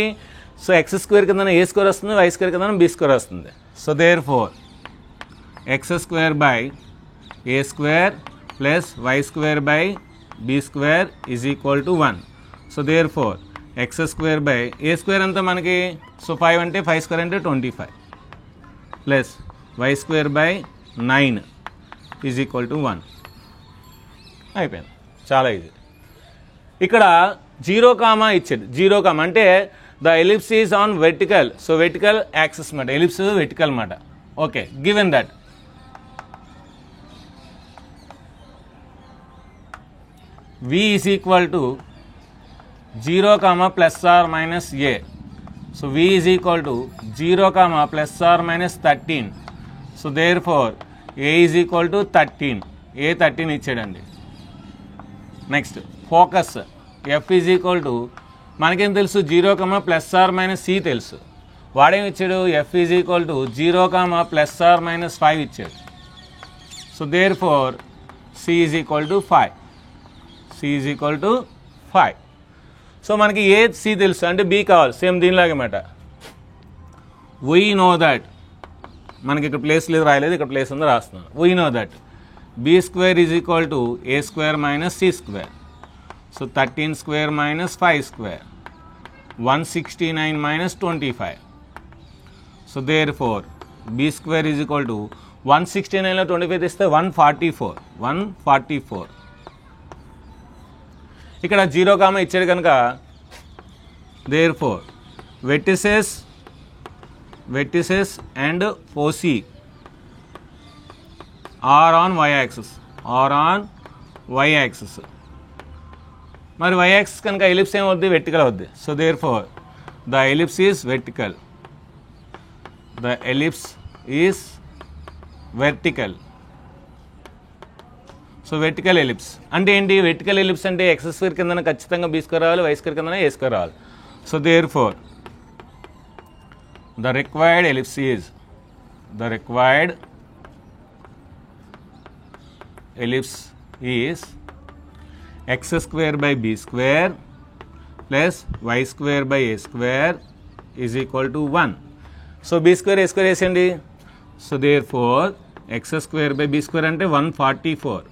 Speaker 2: సో ఎక్స్ స్క్వేర్ కింద ఏ స్క్వేర్ వస్తుంది, వై స్క్వేర్ కింద బి స్క్వేర్ వస్తుంది. So therefore x square by a square plus y square by b square is equal to 1. So therefore x square by a square అంతా మనకి, so 5 అంటే 5 square అంటే 25 plus y square by 9 is equal to 1. అయిపోయింది, చాలా easy. ఇక్కడ 0 comma ఇచ్చాడు, 0 comma అంటే the ellipse is on vertical. So vertical axis మాట, ఎలిప్స్ వెర్టికల్ మాట. Okay, given that v is equal to 0 comma plus or minus a. So v is equal to 0 comma plus or minus 13. So therefore a is equal to 13, a 13 ఇచ్చాడండి. Next focus f is equal to మనకేం తెలుసు, 0 comma plus or minus c తెలుసు. వాడేమి ఇచ్చాడు, f is equal to 0 comma plus or minus 5 ఇచ్చాడు. So therefore c is equal to 5. So మనకి a C తెలుసు అంటే బి కావాలి, సేమ్ దీనిలాగే మాట. వీ నో దట్, మనకి ఇక్కడ ప్లేస్ లేదు రాయలేదు, ఇక్కడ ప్లేస్ ఉందో రాస్తున్నాను. We know that b square is equal to A square minus c square. So 13 square minus 5 square 169 minus 25. So therefore b square is equal to 169లో 25 ఇస్తే 144. ఇక్కడ 0 కామా ఇచ్చాడు కనుక therefore vertices vertices and foci are on y-axis, మరి y-axis కనుక ellipse ఏమవుద్ది, vertical అవుద్ది. So therefore the ellipse is vertical, the ellipse is vertical. So vertical ellipse అంటే ఏంటి, వెర్టికల్ ఎలిప్స్ అంటే ఎక్స్ స్క్వేర్ కింద ఖచ్చితంగా బీ స్క్వేర్ రావాలి, వై స్క్వేర్ కింద ఏ స్క్వేర్ రావాలి. So therefore the required ellipse is, the required ellipse is x square by b square plus y square by a square is equal to 1. So b square a square వేసేయండి. So therefore x square by b square అంటే 144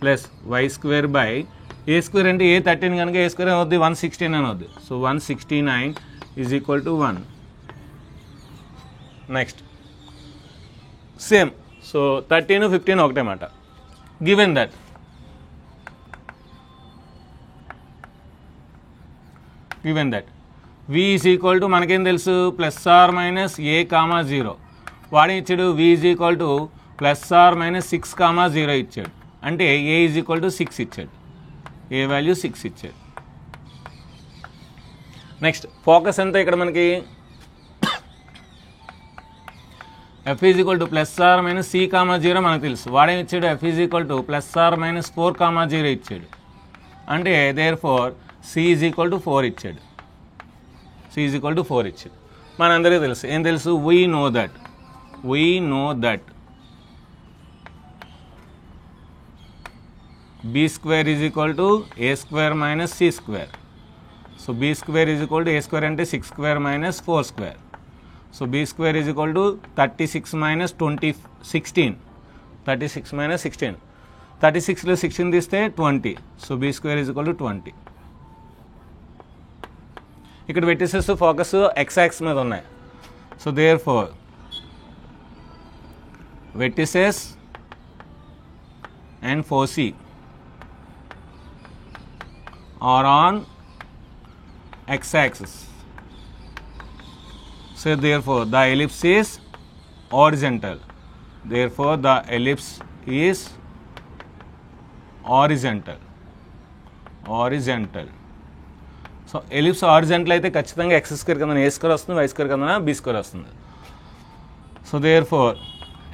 Speaker 2: plus y square by a square అంటే a 13 కనుక a square అవుద్ది 116 అని అవుద్ది. So 169 is equal to 1. Next same. So 13 15 ఒకటే మాట. Given that v is equal to మనకేం తెలుసు, plus or minus a comma 0. వాడే ఇచ్చాడు v is equal to plus or minus 6 comma 0 ఇచ్చాడు. అంటే ఏ ఈజ్ ఈక్వల్ టు 6 ఇచ్చాడు, ఏ వాల్యూ 6 ఇచ్చాడు. నెక్స్ట్ ఫోకస్ ఎంత ఇక్కడ మనకి, f is equal to plus or minus c comma 0 మనకు తెలుసు. వాడేం ఇచ్చాడు, f is equal to plus or minus 4 comma 0 ఇచ్చాడు. అంటే therefore c is equal to 4 ఇచ్చాడు, సి ఈజ్ ఈక్వల్ టు 4 ఇచ్చాడు. మనందరికీ తెలుసు, ఏం తెలుసు, we know that b square is equal to A square minus c square. So b square is equal to A square అంటే 6 square minus 4 square. So b square is equal to 36 minus 16, 36 minus 16, 36లో 16 తీస్తే 20. So b square is equal to 20. ఇక్కడ vertices focus x axis మీద ఉన్నాయి. So therefore vertices and foci are on x axis. So therefore the ellipse is horizontal, therefore the ellipse is horizontal. So ellipse horizontal అయితే ఖచ్చితంగా x square కింద a square వస్తుంది, y square కింద b square వస్తుంది. So therefore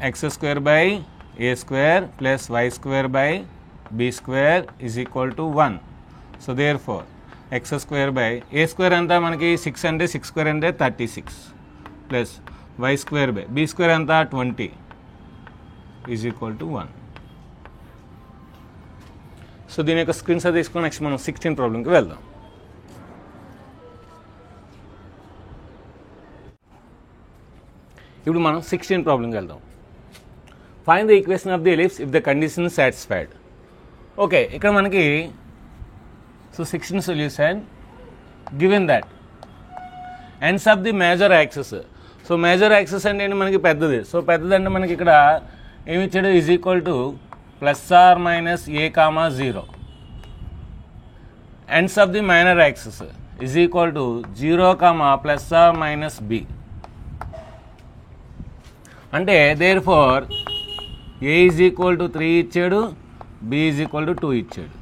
Speaker 2: x square by a square plus y square by b square is equal to 1. So therefore x square by a square అంతా మనకి 6 అంటే 6 square అంటే 36 plus y square by b square అంతా 20 is equal to 1. So దీని యొక్క screen shot తీసుకుని next మనం 16 ప్రాబ్లంకి వెళ్దాం. ఇప్పుడు మనం 16 ప్రాబ్లంకి వెళ్దాం. Find the equation of the ellipse if the condition satisfied. Okay, ఇక్కడ మనకి so 16 solution given that ends of the major axis. So major axis అంటే ఏంటి, మనకి పెద్దది. సో పెద్దదంటే మనకి ఇక్కడ ఏమి ఇచ్చాడు, is equal to plus or minus a comma 0. Ends of the minor axis is equal to 0 comma plus or minus b. అంటే therefore a is equal to 3 ఇచ్చాడు, బి ఈజ్ ఈక్వల్ టు 2 ఇచ్చాడు.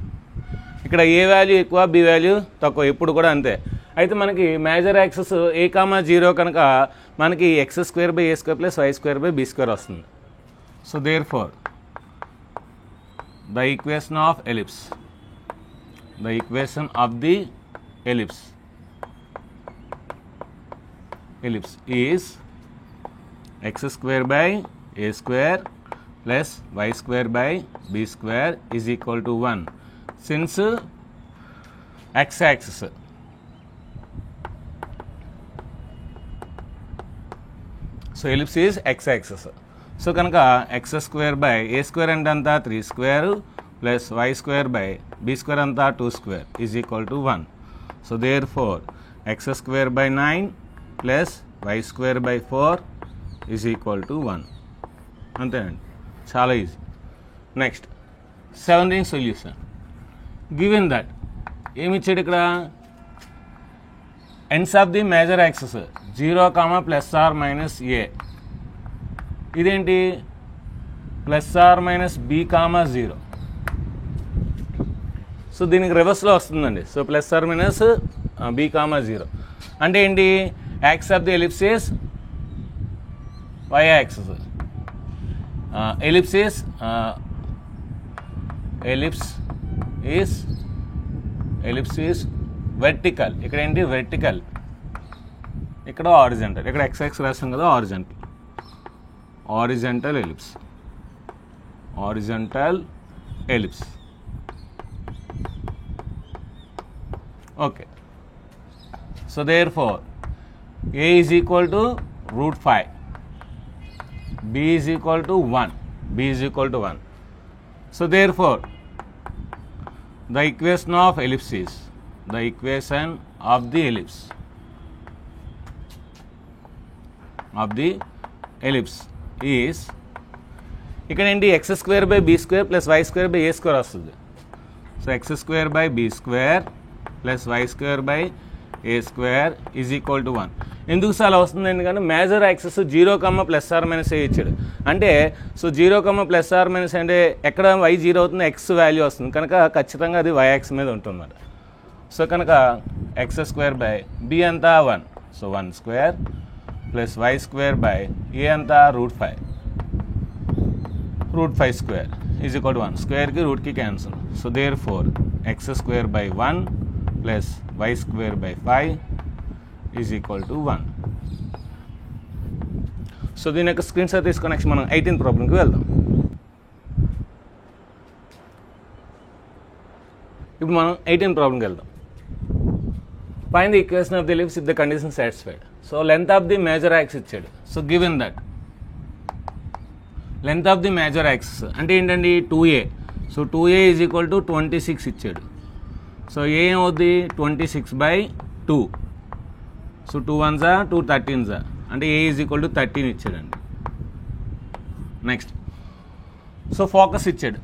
Speaker 2: ఇక్కడ a value ఎక్కువ, b value తక్కువ, ఎప్పుడు కూడా అంతే. అయితే మనకి మేజర్ యాక్సిస్ ఏ కామా 0 కనుక మనకి x square by a square plus y square by b square వస్తుంది. So therefore the equation of ellipse, the equation of the ellipse is x square by a square plus y square by b square is equal to 1. Since x axis so ellipse is x axis. So kanaka x square by a square and anta 3 square plus y square by b square anta 2 square is equal to 1. So therefore x square by 9 plus y square by 4 is equal to 1. అంతేనండి, చాలా easy. Next 17 solution given that ఏమి ఇచ్చాడు ఇక్కడ, ends of the major axis 0, plus or minus a. ఇదేంటి plus or minus b, 0. So దీనికి రివర్స్లో వస్తుందండి. So plus or minus b, 0 అంటే ఏంటి, axis of the ellipse is y axis, ellipse is vertical. ఇక్కడ ఏంటి వెర్టికల్, ఇక్కడ హారిజాంటల్. ఇక్కడ ఎక్స్ రాస్తాం కదా, horizontal ellipse. Okay, so therefore a is equal to root 5, b is equal to 1, so therefore the equation of the ellipse is ఇక్కడ ఏంటి x square by b square plus y square by a square వస్తుంది. So x square by b square plus y square by a square is equal to 1. ఎందుకు sir అలా వస్తుంది, ఎందుకంటే major axis 0, plus or minus a ఇచ్చాడు. అంటే so 0, plus or minus అంటే ఎక్కడ y 0 అవుతుంది, ఎక్స్ వాల్యూ వస్తుంది కనుక ఖచ్చితంగా అది y యాక్స్ మీద ఉంటుందన్నమాట. సో కనుక ఎక్స్ స్క్వేర్ బై బి అంతా 1, so 1 square plus y square by a అంతా root 5 square is equal to 1. స్క్వేర్కి రూట్కి cancel. So therefore x square by 1 plus y square by 5 is equal to 1. So దీని యొక్క screen shot తీసుకొని next మనం 18th ప్రాబ్లంకి వెళ్దాం. ఇప్పుడు మనం 18th ప్రాబ్లంకి వెళ్దాం. Find the equation of the ellipse if the condition satisfied. So length of the major axis ఇచ్చాడు. So given that length of the major axis అంటే ఏంటండి 2a. So 2a is equal to 26 ఇచ్చాడు. So ఏ ఏమవుద్ది 26/2. So 2 1s 2 13s అంటే a is equal to 13 ఇచ్చాడండి. Next so focus ఇచ్చాడు.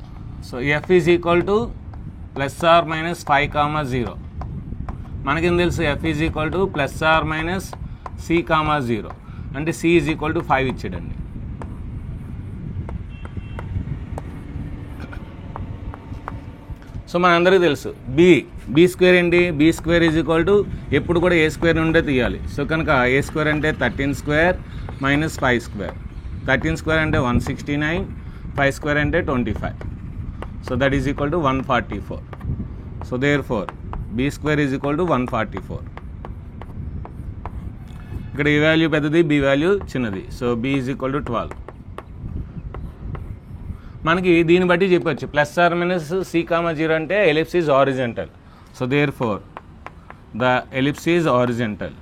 Speaker 2: So f is equal to plus or minus 5, 0. మనకేం తెలుసు f is equal to plus or minus c, 0 అంటే c is equal to 5 ఇచ్చాడండి. So మనందరికీ తెలుసు b square ఏంటి, b square is equal to ఎప్పుడు కూడా ఏ స్క్వేర్ నుండే తీయాలి. సో కనుక ఏ స్క్వేర్ అంటే 13 స్క్వేర్ మైనస్ 5 స్క్వేర్. 13 స్క్వేర్ అంటే 169, 5 స్క్వేర్ అంటే 25. So that is equal to 144. So therefore b square is equal to 144. ఇక్కడ ఏ వాల్యూ పెద్దది, బి వాల్యూ చిన్నది. So b is equal to 12. మనకి దీన్ని బట్టి చెప్పొచ్చు ప్లస్ ఆర్ మైనస్ సి, 0 అంటే ellipse is horizontal. So therefore the ellipse is horizontal.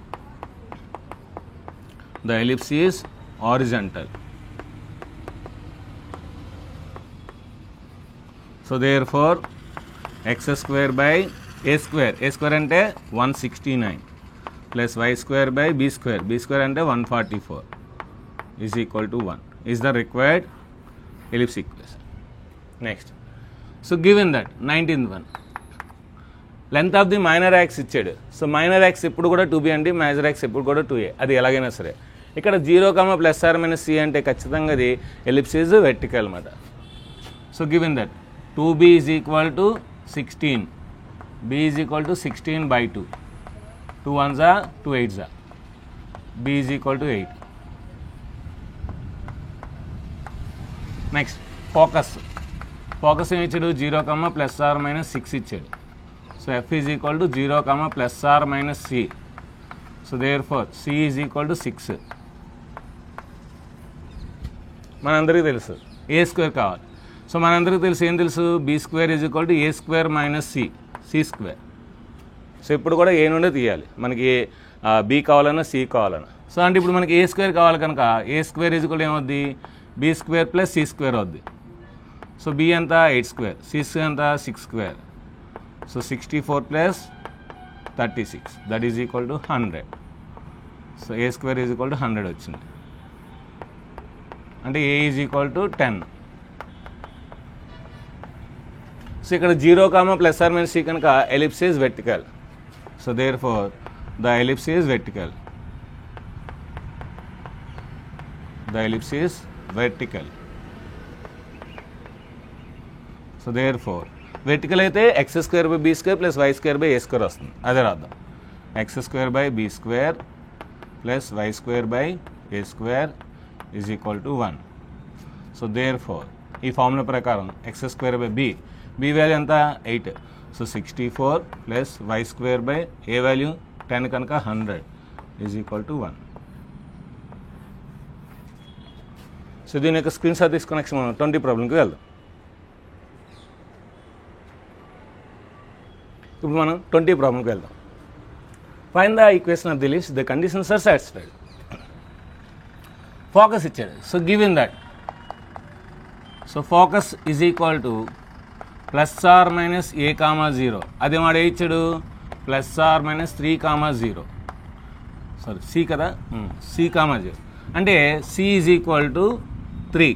Speaker 2: So therefore x square by a square అంటే 169 plus y square by b square అంటే 144 is equal to 1 is the required ellipse equation. Next, so given that 19th one, length of the minor axis ఇచ్చాడు. So minor axe ఎప్పుడు కూడా 2b అండి, major axe ఎప్పుడు కూడా 2a. అది ఎలాగైనా సరే ఇక్కడ 0, ప్లస్ ఆర్ మైనస్ సి అంటే ఖచ్చితంగా అది ఎలిప్స్ ఈజ్ వెర్టికల్ అన్నమాట. So given that 2b is equal to 16, b is equal to 16/2, 2 1s 2 8s, b is equal to 8. Next focus ఏమి ఇచ్చాడు 0, ప్లస్ ఆర్ మైనస్ 6 ఇచ్చాడు. So f is equal to 0, plus or minus c. So therefore c is equal to 6. మనందరికీ తెలుసు a square కావాలి. So మనందరికీ తెలుసు ఏం తెలుసు, b square is equal to A square minus c square. So ఇప్పుడు కూడా ఏ నుండే తీయాలి, మనకి బి కావాలన్నా సి కావాలన్నా. సో అంటే ఇప్పుడు మనకి ఏ స్క్వేర్ కావాలి కనుక ఏ స్క్వేర్ ఈజ్ ఈక్వల్ ఏమవుద్ది, b square plus c square అవుద్ది. సో బి అంతా 8 స్క్వేర్, సి స్క్వేర్ అంతా 6 square. So 64 plus 36 that is equal to 100. So a square is equal to 100 వచ్చింది. అంటే a is equal to 10. So ఇక్కడ 0, plus or minus c కనుక ellipse is vertical. So therefore the ellipse is vertical. the ellipse is vertical. So therefore vertical అయితే x square by b square plus y square by a square వస్తుంది. అదే రాద్దాం. x square by b square plus y square by a square is equal to 1. So therefore ఈ formula ప్రకారం x square by b value ఎంత 8. So 64 plus y square by a value 10 కనుక 100 is equal to 1. So దీని యొక్క screen shot తీసుకుని next మనం 20 ప్రాబ్లంకి వెళ్దాం. ఇప్పుడు మనం 20 ప్రాబ్లంకి వెళ్దాం. Find the equation of the list the conditions are satisfied. Focus ఇచ్చాడు. So given that so focus is equal to plus or minus a comma 0. అదే మాట ఇచ్చాడు plus or minus 3,0. Sorry c కదా, సి కామా 0 అంటే c is equal to 3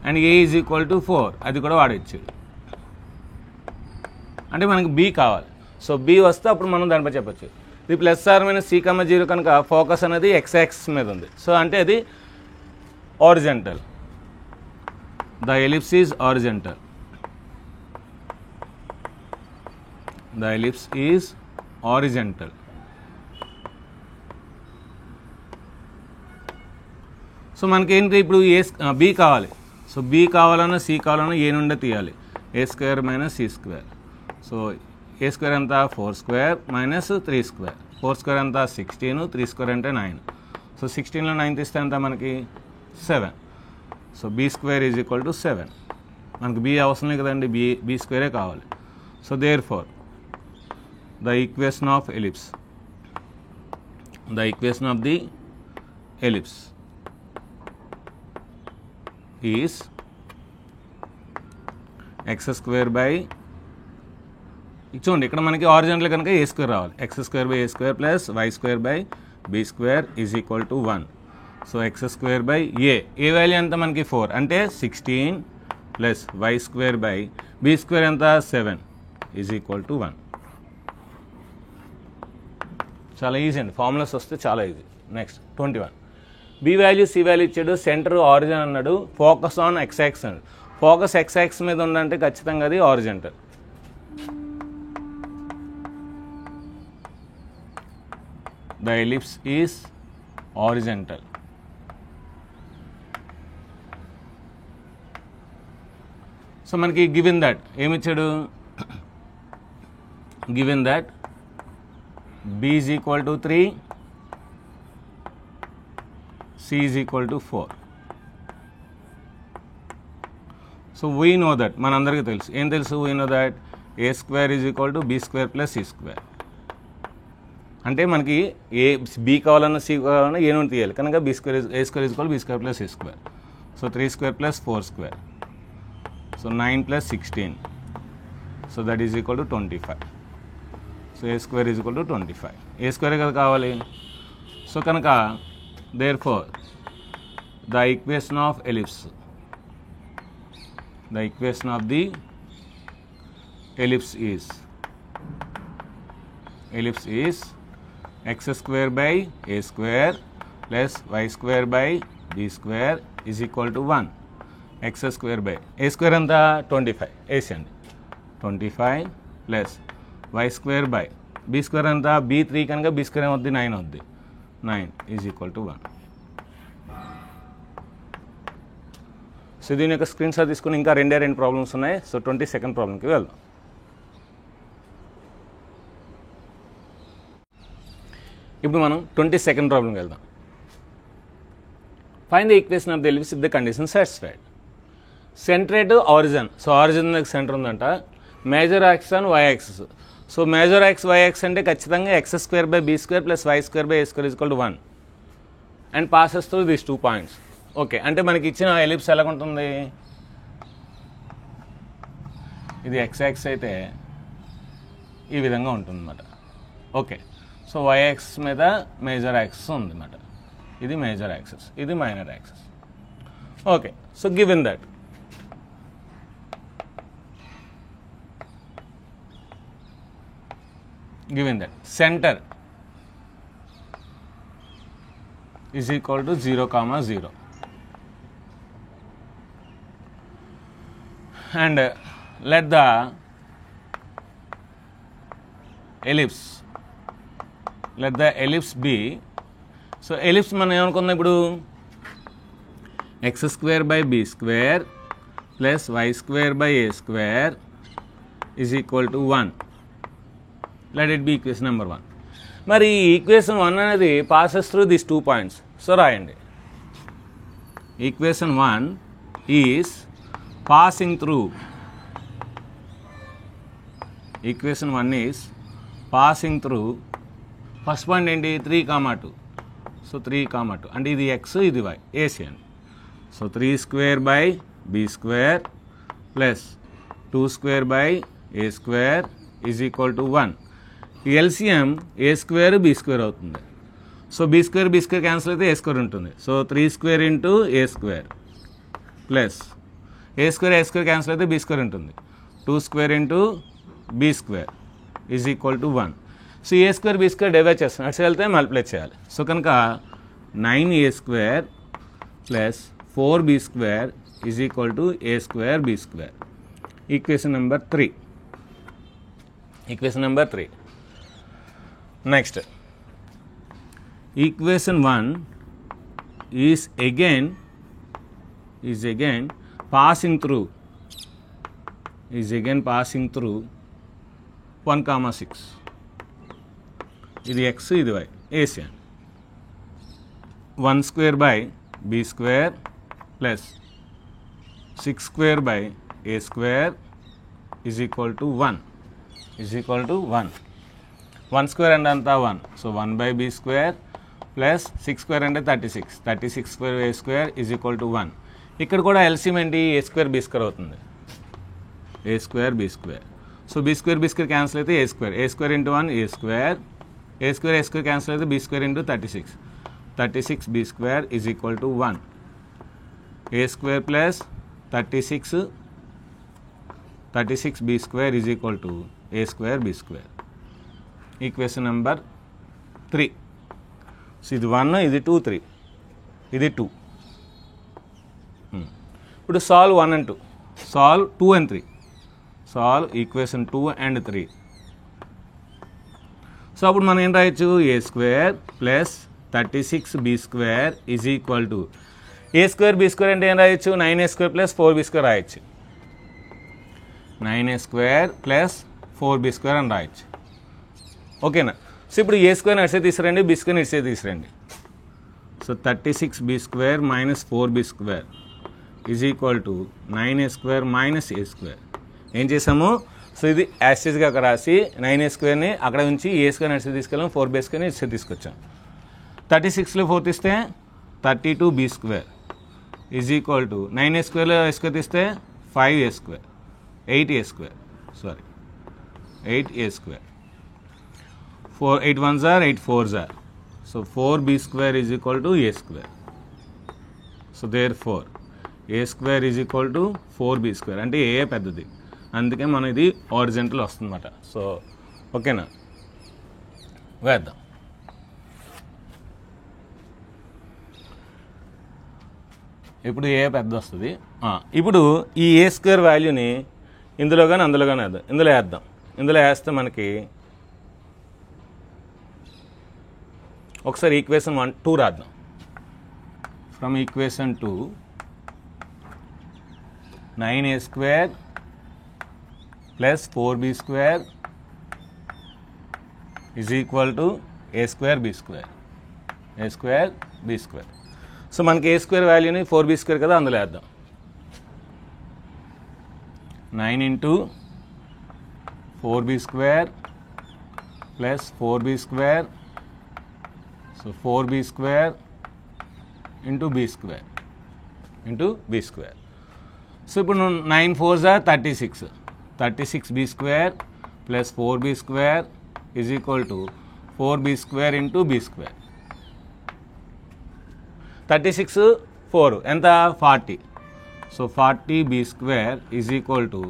Speaker 2: and a is equal to 4. అది కూడా వాడిచ్చాడు. అంటే మనకి బి కావాలి. సో బి వస్తే అప్పుడు మనం దానిపై చెప్పచ్చు. ఇది plus or minus c comma 0 కనుక ఫోకస్ అనేది ఎక్స్ యాక్సిస్ మీద ఉంది. సో అంటే అది horizontal. The ellipse is horizontal. The ellipse is horizontal. So మనకి ఏంటి ఇప్పుడు బి కావాలి. సో బి కావాలన్నా సి కావాలన్నా ఏ నుండి తీయాలి. A square minus c square. So a square ఎంత 4 స్క్వేర్ మైనస్ 3 స్క్వేర్. 4 స్క్వేర్ ఎంత 16, 3 స్క్వేర్ అంటే 9. సో 16లో 9 తీస్తే ఎంత మనకి 7. So b square is equal to 7. మనకు బి అవసరం లేదు కదండి, బీ స్క్వేరే కావాలి. So therefore the equation of ellipse is x square by చూడండి ఇక్కడ మనకి ఆరిజినల్ కనుక ఏ స్క్వేర్ రావాలి. X square by a square plus y square by b square is equal to 1. So x square by a value ఎంత మనకి 4 అంటే 16 plus y square by b square ఎంత 7 is equal to 1. చాలా easy అండి, formulas వస్తే చాలా easy. Next 21 b value c value ఇచ్చాడు, centre origin అన్నాడు, ఫోకస్ ఆన్ ఎక్స్ యాక్సిస్ అన్నాడు. ఫోకస్ ఎక్స్ యాక్సిస్ మీద ఉందంటే ఖచ్చితంగా అది horizontal. The ellipse is horizontal. So మనకి గివెన్ దట్ ఏమిచ్చాడు, given that b is equal to 3, c is equal to 4. So we know that మనందరికీ తెలుసు. ఏం తెలుసు? We know that a square is equal to b square plus c square. అంటే మనకి A B కావాలన్నా C కావాలన్నా a నుండి తీయాలి కనుక b square a square is equal b square plus c square. So 3 square plus 4 square. So 9 plus 16. So that is equal to 25. So a square is equal to 25. A square కదా కావాలి. So కనుక therefore the equation of ellipse, the equation of the ellipse is x square by a square plus y square by b square is equal to 1. x square by a square anta 25 వేసేయండి 25 plus y square by b square anta b3 కనుక b square ఏమవుద్ది 9 అవుద్ది. 9 is equal to 1. So దీని యొక్క screen shot తీసుకుని ఇంకా రెండే problems ఉన్నాయి. సో 22nd ప్రాబ్లంకి వెళ్దాం. ఇప్పుడు మనం 22nd ప్రాబ్లంకి వెళ్దాం. Find the equation of the ellipse if the condition satisfied. Centre at origin. So origin దగ్గర సెంటర్ ఉందంట. Major axis and y axis. So major axis y axis అంటే ఖచ్చితంగా x square by b square plus y square by a square is equal to 1 and passes through these 2 points. Okay, అంటే మనకి ఇచ్చిన ellipse ఎలాగుంటుంది, ఇది x axis అయితే ఈ విధంగా ఉంటుందన్నమాట. ఓకే, సో వై యాక్సిస్ మీద మేజర్ యాక్సిస్ ఉందన్నమాట. ఇది మేజర్ యాక్సిస్, ఇది minor axis. Okay, so given that centre is equal to 0, 0. And let the ellipse be, so ellipse మనం ఏమనుకున్నాం ఇప్పుడు x square by b square plus y square by a square is equal to 1. Let it be equation number 1. మరి equation 1 అనేది passes through these 2 points. So రాయండి, equation 1 is passing through, equation 1 is passing through, first point ఏంటి 3, 2. So 3, 2 అంటే ఇది x, ఇది y, AC అండి. So 3 square by b square plus 2 square by a square is equal to 1. ఈ LCM a square b square అవుతుంది. So b square cancel అయితే a square ఉంటుంది. So 3 square into a square plus a square cancel అయితే b square ఉంటుంది. 2 square into b square is equal to 1. So a square b square divide చేస్తాం, అటు వెళ్తే multiply చేయాలి. So కనుక 9a square ప్లస్ 4b square ఈజ్ ఈక్వల్ టు a square b square. Equation number 3. Next, equation 1 is again passing through 1, 6. ఇది x, ఇది y, AC. 1 square by b square plus 6 square by a square is equal to 1. 1 square and అంతా 1. So 1 by b square plus 6 square అంటే 36 square a square is equal to 1. ఇక్కడ కూడా LCM ఏంటి, a square b square అవుతుంది. a square b square. So b square cancel అయితే a square into 1 a square cancel అయితే b square into 36 b square is equal to 1. a square plus 36 b square is equal to a square b square. Equation number 3. So ఇది 1, ఇది 2, 3, ఇది 2. ఇప్పుడు solve 1 and 2, solve 2 and 3, solve equation 2 and 3. So అప్పుడు మనం ఏం రాయొచ్చు, a square plus 36 b square is equal to A square b square అంటే ఏం రాయొచ్చు, 9a square ప్లస్ 4b square రాయొచ్చు. 9a square ప్లస్ 4b square అని రాయొచ్చు. ఓకేనా. సో ఇప్పుడు ఏ స్క్వేర్ ఇట్సే తీసుకురండి, బి స్క్వేర్ ఇట్సే తీసుకురండి. So 36 b square minus 4b square is equal to 9a square minus a square. ఏం చేసాము, సో ఇది యాస్టేజ్గా అక్కడ రాసి 9a square అక్కడ ఉంచి ఏ స్క్వేర్ ఇట్సే తీసుకెళ్ళాం, 4b square ఇట్సే తీసుకొచ్చాం. 36లో 4 తీస్తే 32b square is equal to 9a squareలో a square తీస్తే 5a square, 8a square, 8a square. 8 1s are 8 4s are. So 4b square is equal to a square. So therefore a square is equal to 4b square. అంటే ఏ పెద్దది, అందుకే మనం ఇది horizontal వస్తుందన్నమాట. So ఓకేనా, వేద్దాం. ఇప్పుడు ఏ పెద్ద వస్తుంది. ఇప్పుడు ఈ ఏ స్క్వేర్ వాల్యూని ఇందులో కానీ అందులో కానీ వేద్దాం. ఇందులో వేస్తే మనకి ఒకసారి ఈక్వేషన్ 1, 2 రాద్దాం. ఫ్రమ్ ఈక్వేషన్ 2 9a square ప్లస్ 4b square ఈజ్ ఈక్వల్ టు a square b square. So మనకి ఏ స్క్వేర్ వాల్యూని 4b square కదా, అందులో వేద్దాం. 9 into 4b square ప్లస్ 4b square. So 4b square into b square. So ఇప్పుడు 9 4s are 36. 36b square plus 4b square is equal to 4b square into b square. 36 4 ఎంత 40. So 40b square is equal to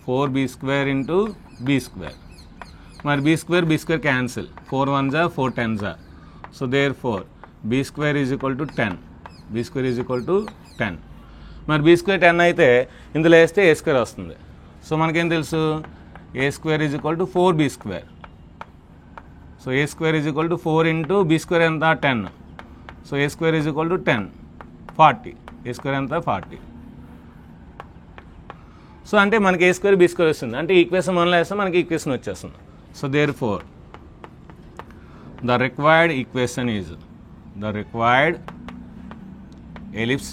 Speaker 2: 4b square into b square. మరి b square cancel. 4 1s are 4 10s are. So therefore b square is equal to 10, b square is equal to 10. మరి be square 10 అయితే ఇందులో వేస్తే ఏ square వస్తుంది. So మనకేం తెలుసు, a square is equal to 4b square. So a square is equal to 4 into b square ఎంత 10. So a square is equal to 10, 40. A square ఎంత 40. So అంటే మనకి ఏ స్క్వేర్ బీ స్క్వేర్ వస్తుంది, అంటే equation 1లో వేస్తే మనకి ఈక్వేషన్ వచ్చేస్తుంది. So therefore the required equation is, the required ellipse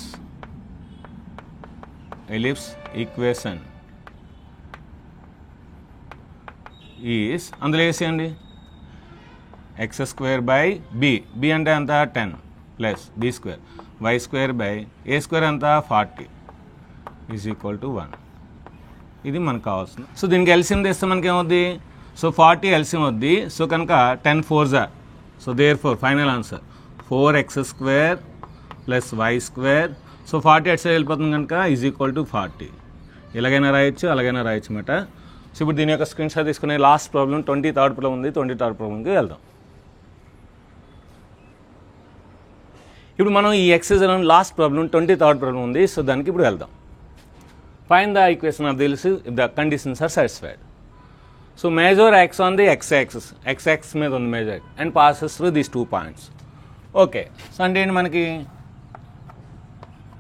Speaker 2: equation is, అందులో వేసేయండి x square by b, b అంటే ఎంత 10 plus b square, y square by a square ఎంత 40 ఈజ్ ఈక్వల్ టు 1. ఇది మనకు కావాల్సింది. సో దీనికి ఎల్సిఎం తెస్తే మనకి ఏమవుద్ది, సో 40 ఎల్సిఎం వద్ది. సో కనుక 10 4s are, so therefore final answer 4x square plus y square. So 40 అటు సైడ్ వెళ్ళిపోతుంది కనుక ఈజ్ ఈక్వల్ టు 40. ఇలాగైనా రాయొచ్చు, అలాగైనా రాయొచ్చు అన్నమాట. సో ఇప్పుడు దీని యొక్క స్క్రీన్ షాట్ తీసుకునే లాస్ట్ ప్రాబ్లం 23rd ప్రాబ్లం ఉంది. 23rd ప్రాబ్లంకి వెళ్దాం. ఇప్పుడు మనం ఈ exercise last problem 23rd problem ఉంది. సో దానికి ఇప్పుడు వెళ్దాం. Find the equation of this if the conditions are satisfied. So measure x on the x-axis, x-axis మీద ఉంది measure and passes through these 2 points. Okay, so అంటే ఏంటి మనకి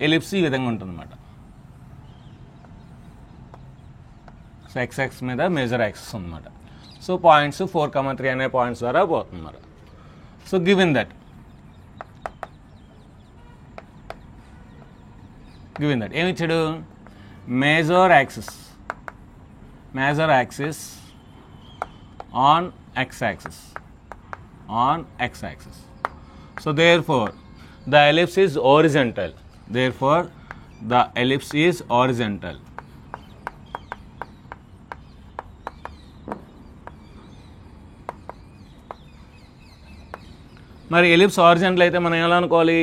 Speaker 2: ellipse ఈ విధంగా ఉంటుంది అన్నమాట. సో x-axis మీద మేజర్ యాక్సిస్ ఉందన్నమాట. సో పాయింట్స్ 4,3 అనే పాయింట్స్ ద్వారా పోతుంది అన్నమాట. సో గివెన్ దట్ ఏమి ఇచ్చాడు, major axis on x-axis, so therefore the ellipse is horizontal, మరి ఎలిప్స్ హారిజాంటల్ అయితే మనం ఎలా అనుకోవాలి,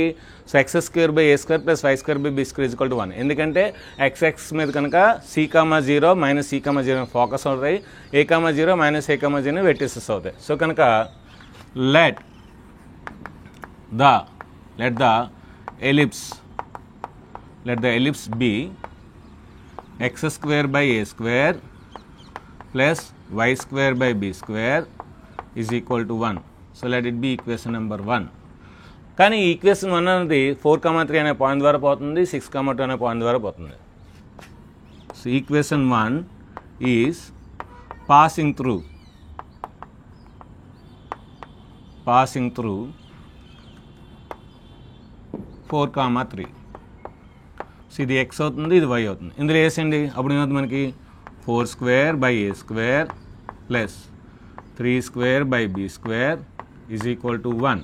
Speaker 2: so x square by a square plus y square by b square equal to 1. ఎందుకంటే x మీద కనుక c,0 మైనస్ c,0 ఫోకస్ అవుతాయి, a,0 minus a,0 vertices అవుతాయి. సో కనుక let the ellipse be x square by a square plus y square by b square is equal to 1. So let it be equation number 1. కానీ ఈ equation 1 అనేది 4,3 అనే point ద్వారా పోతుంది, 6,2 అనే point ద్వారా పోతుంది. So equation 1 is passing through 4,3. So ఇది ఎక్స్ అవుతుంది, ఇది వై అవుతుంది. ఇందులో వేసేయండి, అప్పుడు ఏమవుతుంది మనకి 4 square by a square plus 3 square by b square is equal to 1.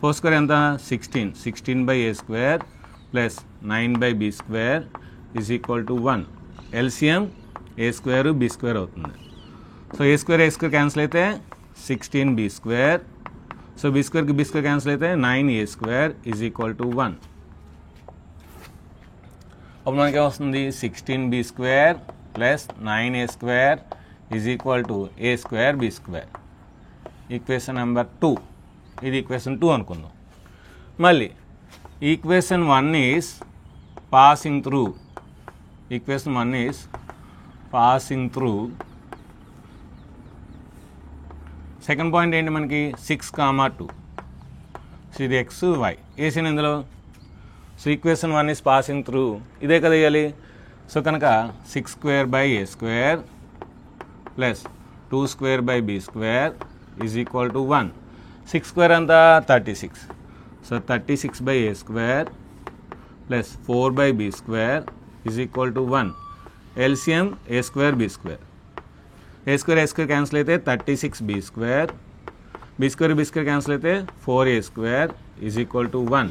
Speaker 2: 4 square ఎంత 16 by a square plus 9 by b square is equal to 1. LCM a square b square అవుతుంది. సో ఏ స్క్వేర్ క్యాన్సిల్ అయితే 16 b square. So b స్క్వేర్కి b square cancel అయితే 9 a square is equal to 1. అప్పుడు మనకేమొస్తుంది 16 b square plus 9 a square is equal to A square b square. Equation number 2. ఇది equation 2 అనుకుందాం. మళ్ళీ equation 1 is passing through second point ఏంటి మనకి 6,2. సో ఇది ఎక్స్ వై వేసిన ఇందులో. So equation 1 is passing through, ఇదే కదా వేయాలి. సో కనుక 6 square by a square plus 2 square by b square is equal to 1. 6 square అంతా 36. So 36 by a square plus 4 by b square is equal to 1. LCM a square b square. A square cancel అయితే 36 b square, b square cancel అయితే 4 a square is equal to 1.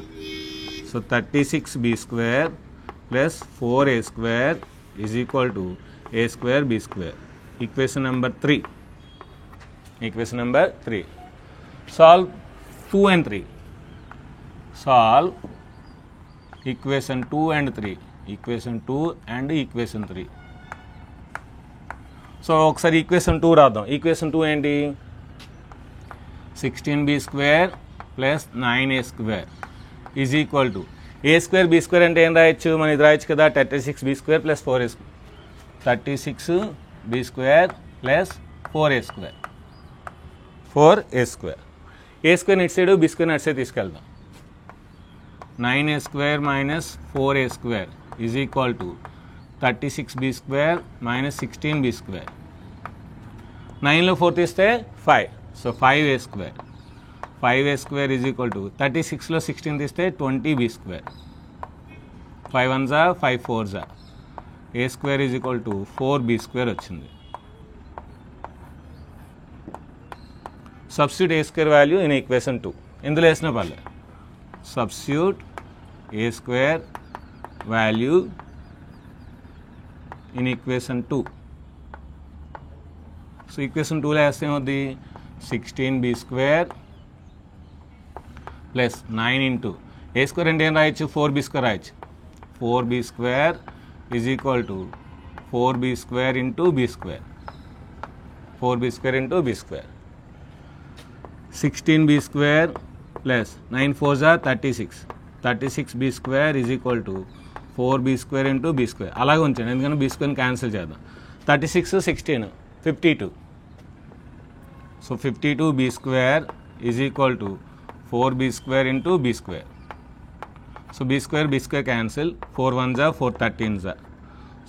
Speaker 2: So 36 b square plus 4 a square is equal to A square b square. Equation number 3. Solve 2 and 3. Solve equation 2 and 3. Equation 2 and equation 3. So ఒకసారి equation 2 రాద్దాం. Equation 2 ఏంటి, 16b² plus 9a² is equal to a² b² అంటే ఏం రాయొచ్చు, మనం ఇది రాయొచ్చు కదా, 36b² plus 4a². 36b² plus 4a². a² ఇటు సైడ్ b² అటు సైడ్ తీసుకెళ్దాం. 9a² minus 4a² is equal to 36b² minus 16b². 9లో 4 తీస్తే 5, so 5a². 5a² is equal to 36లో 16 తీస్తే 20b². 5 1s 5 4s, a² is equal to 4b² వచ్చింది. Substitute a² value in equation 2. ఇందులో వేసిన పర్లేదు. Substitute a² value in equation 2. So equation 2లో వేస్తే ఏమవుద్ది, 16b² ప్లస్ 9 ఇంటూ a² అంటే ఏం రాయొచ్చు, 4b² రాయొచ్చు. 4b² is equal to 4b² into b². 4b² into b². 16b² plus 9 4s 36. 36b² is equal to 4b² into b². అలాగే ఉంచండి, ఎందుకంటే b² క్యాన్సిల్ చేద్దాం. 36 16 52. So 52b² is equal to 4b² into b². So b² cancel, 4 1s 4 13s.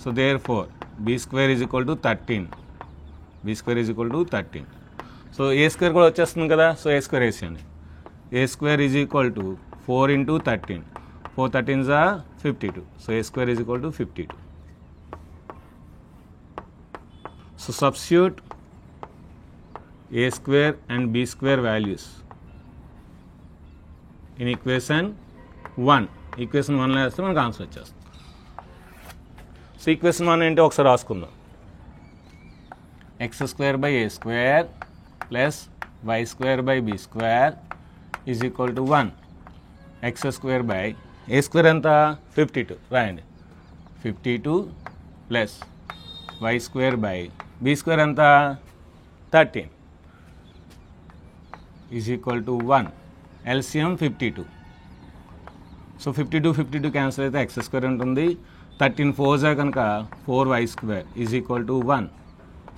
Speaker 2: So therefore b² is equal to 13. b² is equal to 13. So a² కూడా వచ్చేస్తుంది కదా, so a² వేసేయండి. a² is equal to 4 into 13. 4 13s 52. So a² is equal to 52. So substitute a² and b² values in equation 1. Equation 1లో వేస్తే మనకు answer వచ్చేస్తుంది. So equation 1 ఏంటో ఒకసారి రాసుకుందాం. x² plus y² b² is equal to 1. x² a² ఎంత, 52 రాయండి. 52 plus y² b² ఎంత, 13 is equal to 1. LCM 52. So 52 cancel అయితే x² ఉంటుంది. 13 4s కనుక 4y² is equal to 1.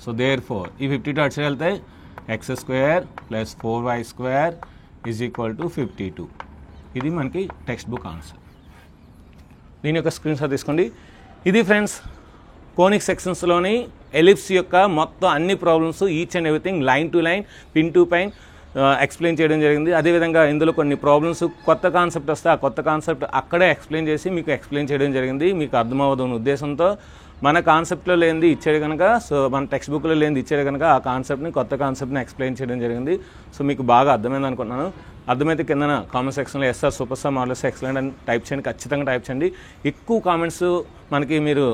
Speaker 2: So therefore ఈ 52 అటు సైడ్ వెళ్తే x² plus 4y² is equal to 52. ఇది మనకి టెక్స్ట్ బుక్ ఆన్సర్. దీని యొక్క స్క్రీన్ షాట్ తీసుకోండి. ఇది ఫ్రెండ్స్ కోనిక్ సెక్షన్స్లోని ఎలిప్స్ యొక్క మొత్తం అన్ని problems, each and everything line to line, pin to pine explain చేయడం జరిగింది. అదేవిధంగా ఇందులో కొన్ని ప్రాబ్లమ్స్ కొత్త కాన్సెప్ట్ వస్తే ఆ కొత్త కాన్సెప్ట్ అక్కడే ఎక్స్ప్లెయిన్ చేసి మీకు ఎక్స్ప్లెయిన్ చేయడం జరిగింది. మీకు అర్థమవుతున్న ఉద్దేశంతో మన కాన్సెప్ట్లో లేనిది ఇచ్చాడు కనుక, సో మన టెక్స్ట్ బుక్లో లేనిది ఇచ్చాడు కనుక ఆ కాన్సెప్ట్ని, కొత్త కాన్సెప్ట్ని ఎక్స్ప్లెయిన్ చేయడం జరిగింది. సో మీకు బాగా అర్థమైంది అనుకుంటున్నాను. అర్థమైతే కింద కామెంట్ సెక్షన్లో SR super star marvellous excellent అని టైప్ చేయండి, ఖచ్చితంగా టైప్ చేయండి. ఎక్కువ కామెంట్స్ మనకి మీరు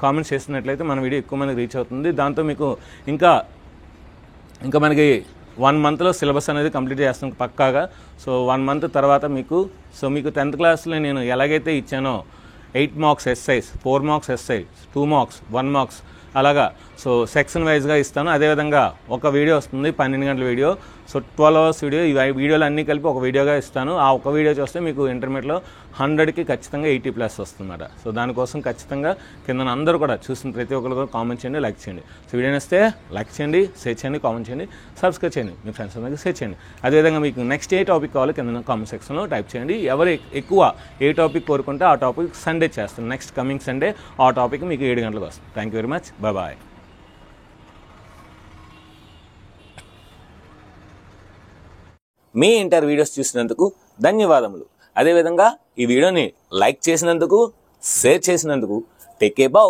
Speaker 2: కామెంట్స్ చేస్తున్నట్లయితే మన వీడియో ఎక్కువ మందికి రీచ్ అవుతుంది. దాంతో మీకు ఇంకా మనకి 1 monthలో సిలబస్ అనేది కంప్లీట్ చేస్తాం పక్కాగా. సో 1 month తర్వాత మీకు 10th క్లాస్లో నేను ఎలాగైతే ఇచ్చానో 8 marks SIs, 4 marks SI, 2 marks, 1 marks అలాగా సో సెక్షన్ వైజ్గా ఇస్తాను. అదేవిధంగా ఒక వీడియో వస్తుంది 12 గంటల వీడియో. సో 12 hours వీడియో, ఈ వీడియోలు అన్నీ కలిపి ఒక వీడియోగా ఇస్తాను. ఆ ఒక వీడియో చూస్తే మీకు ఇంటర్మీడియట్లో 100కి ఖచ్చితంగా 80+ వస్తుందన్నమాట. సో దానికోసం ఖచ్చితంగా కింద అందరూ కూడా చూసిన ప్రతి ఒక్కరు కూడా కామెంట్ చేయండి, లైక్ చేయండి. సో వీడియో నచ్చితే లైక్ చేయండి, షేర్ చేయండి, కామెంట్ చేయండి, సబ్స్క్రైబ్ చేయండి, మీ ఫ్రెండ్స్ అందరికీ షేర్ చేయండి. అదేవిధంగా మీకు నెక్స్ట్ ఏ టాపిక్ కావాలో కింద కామెంట్ సెక్షన్లో టైప్ చేయండి. ఎవరు ఎక్కువ ఏ టాపిక్ కోరుకుంటే ఆ టాపిక్ సండే చేస్తాను. నెక్స్ట్ కమింగ్ సండే ఆ టాపిక్ మీకు 7 గంటలకు వస్తుంది. Thank you very much. Bye.
Speaker 1: మీ ఇంటర్ వీడియోస్ చూసినందుకు ధన్యవాదములు. అదేవిధంగా ఈ వీడియోని లైక్ చేసినందుకు, షేర్ చేసినందుకు టేక్ ఏ బౌ.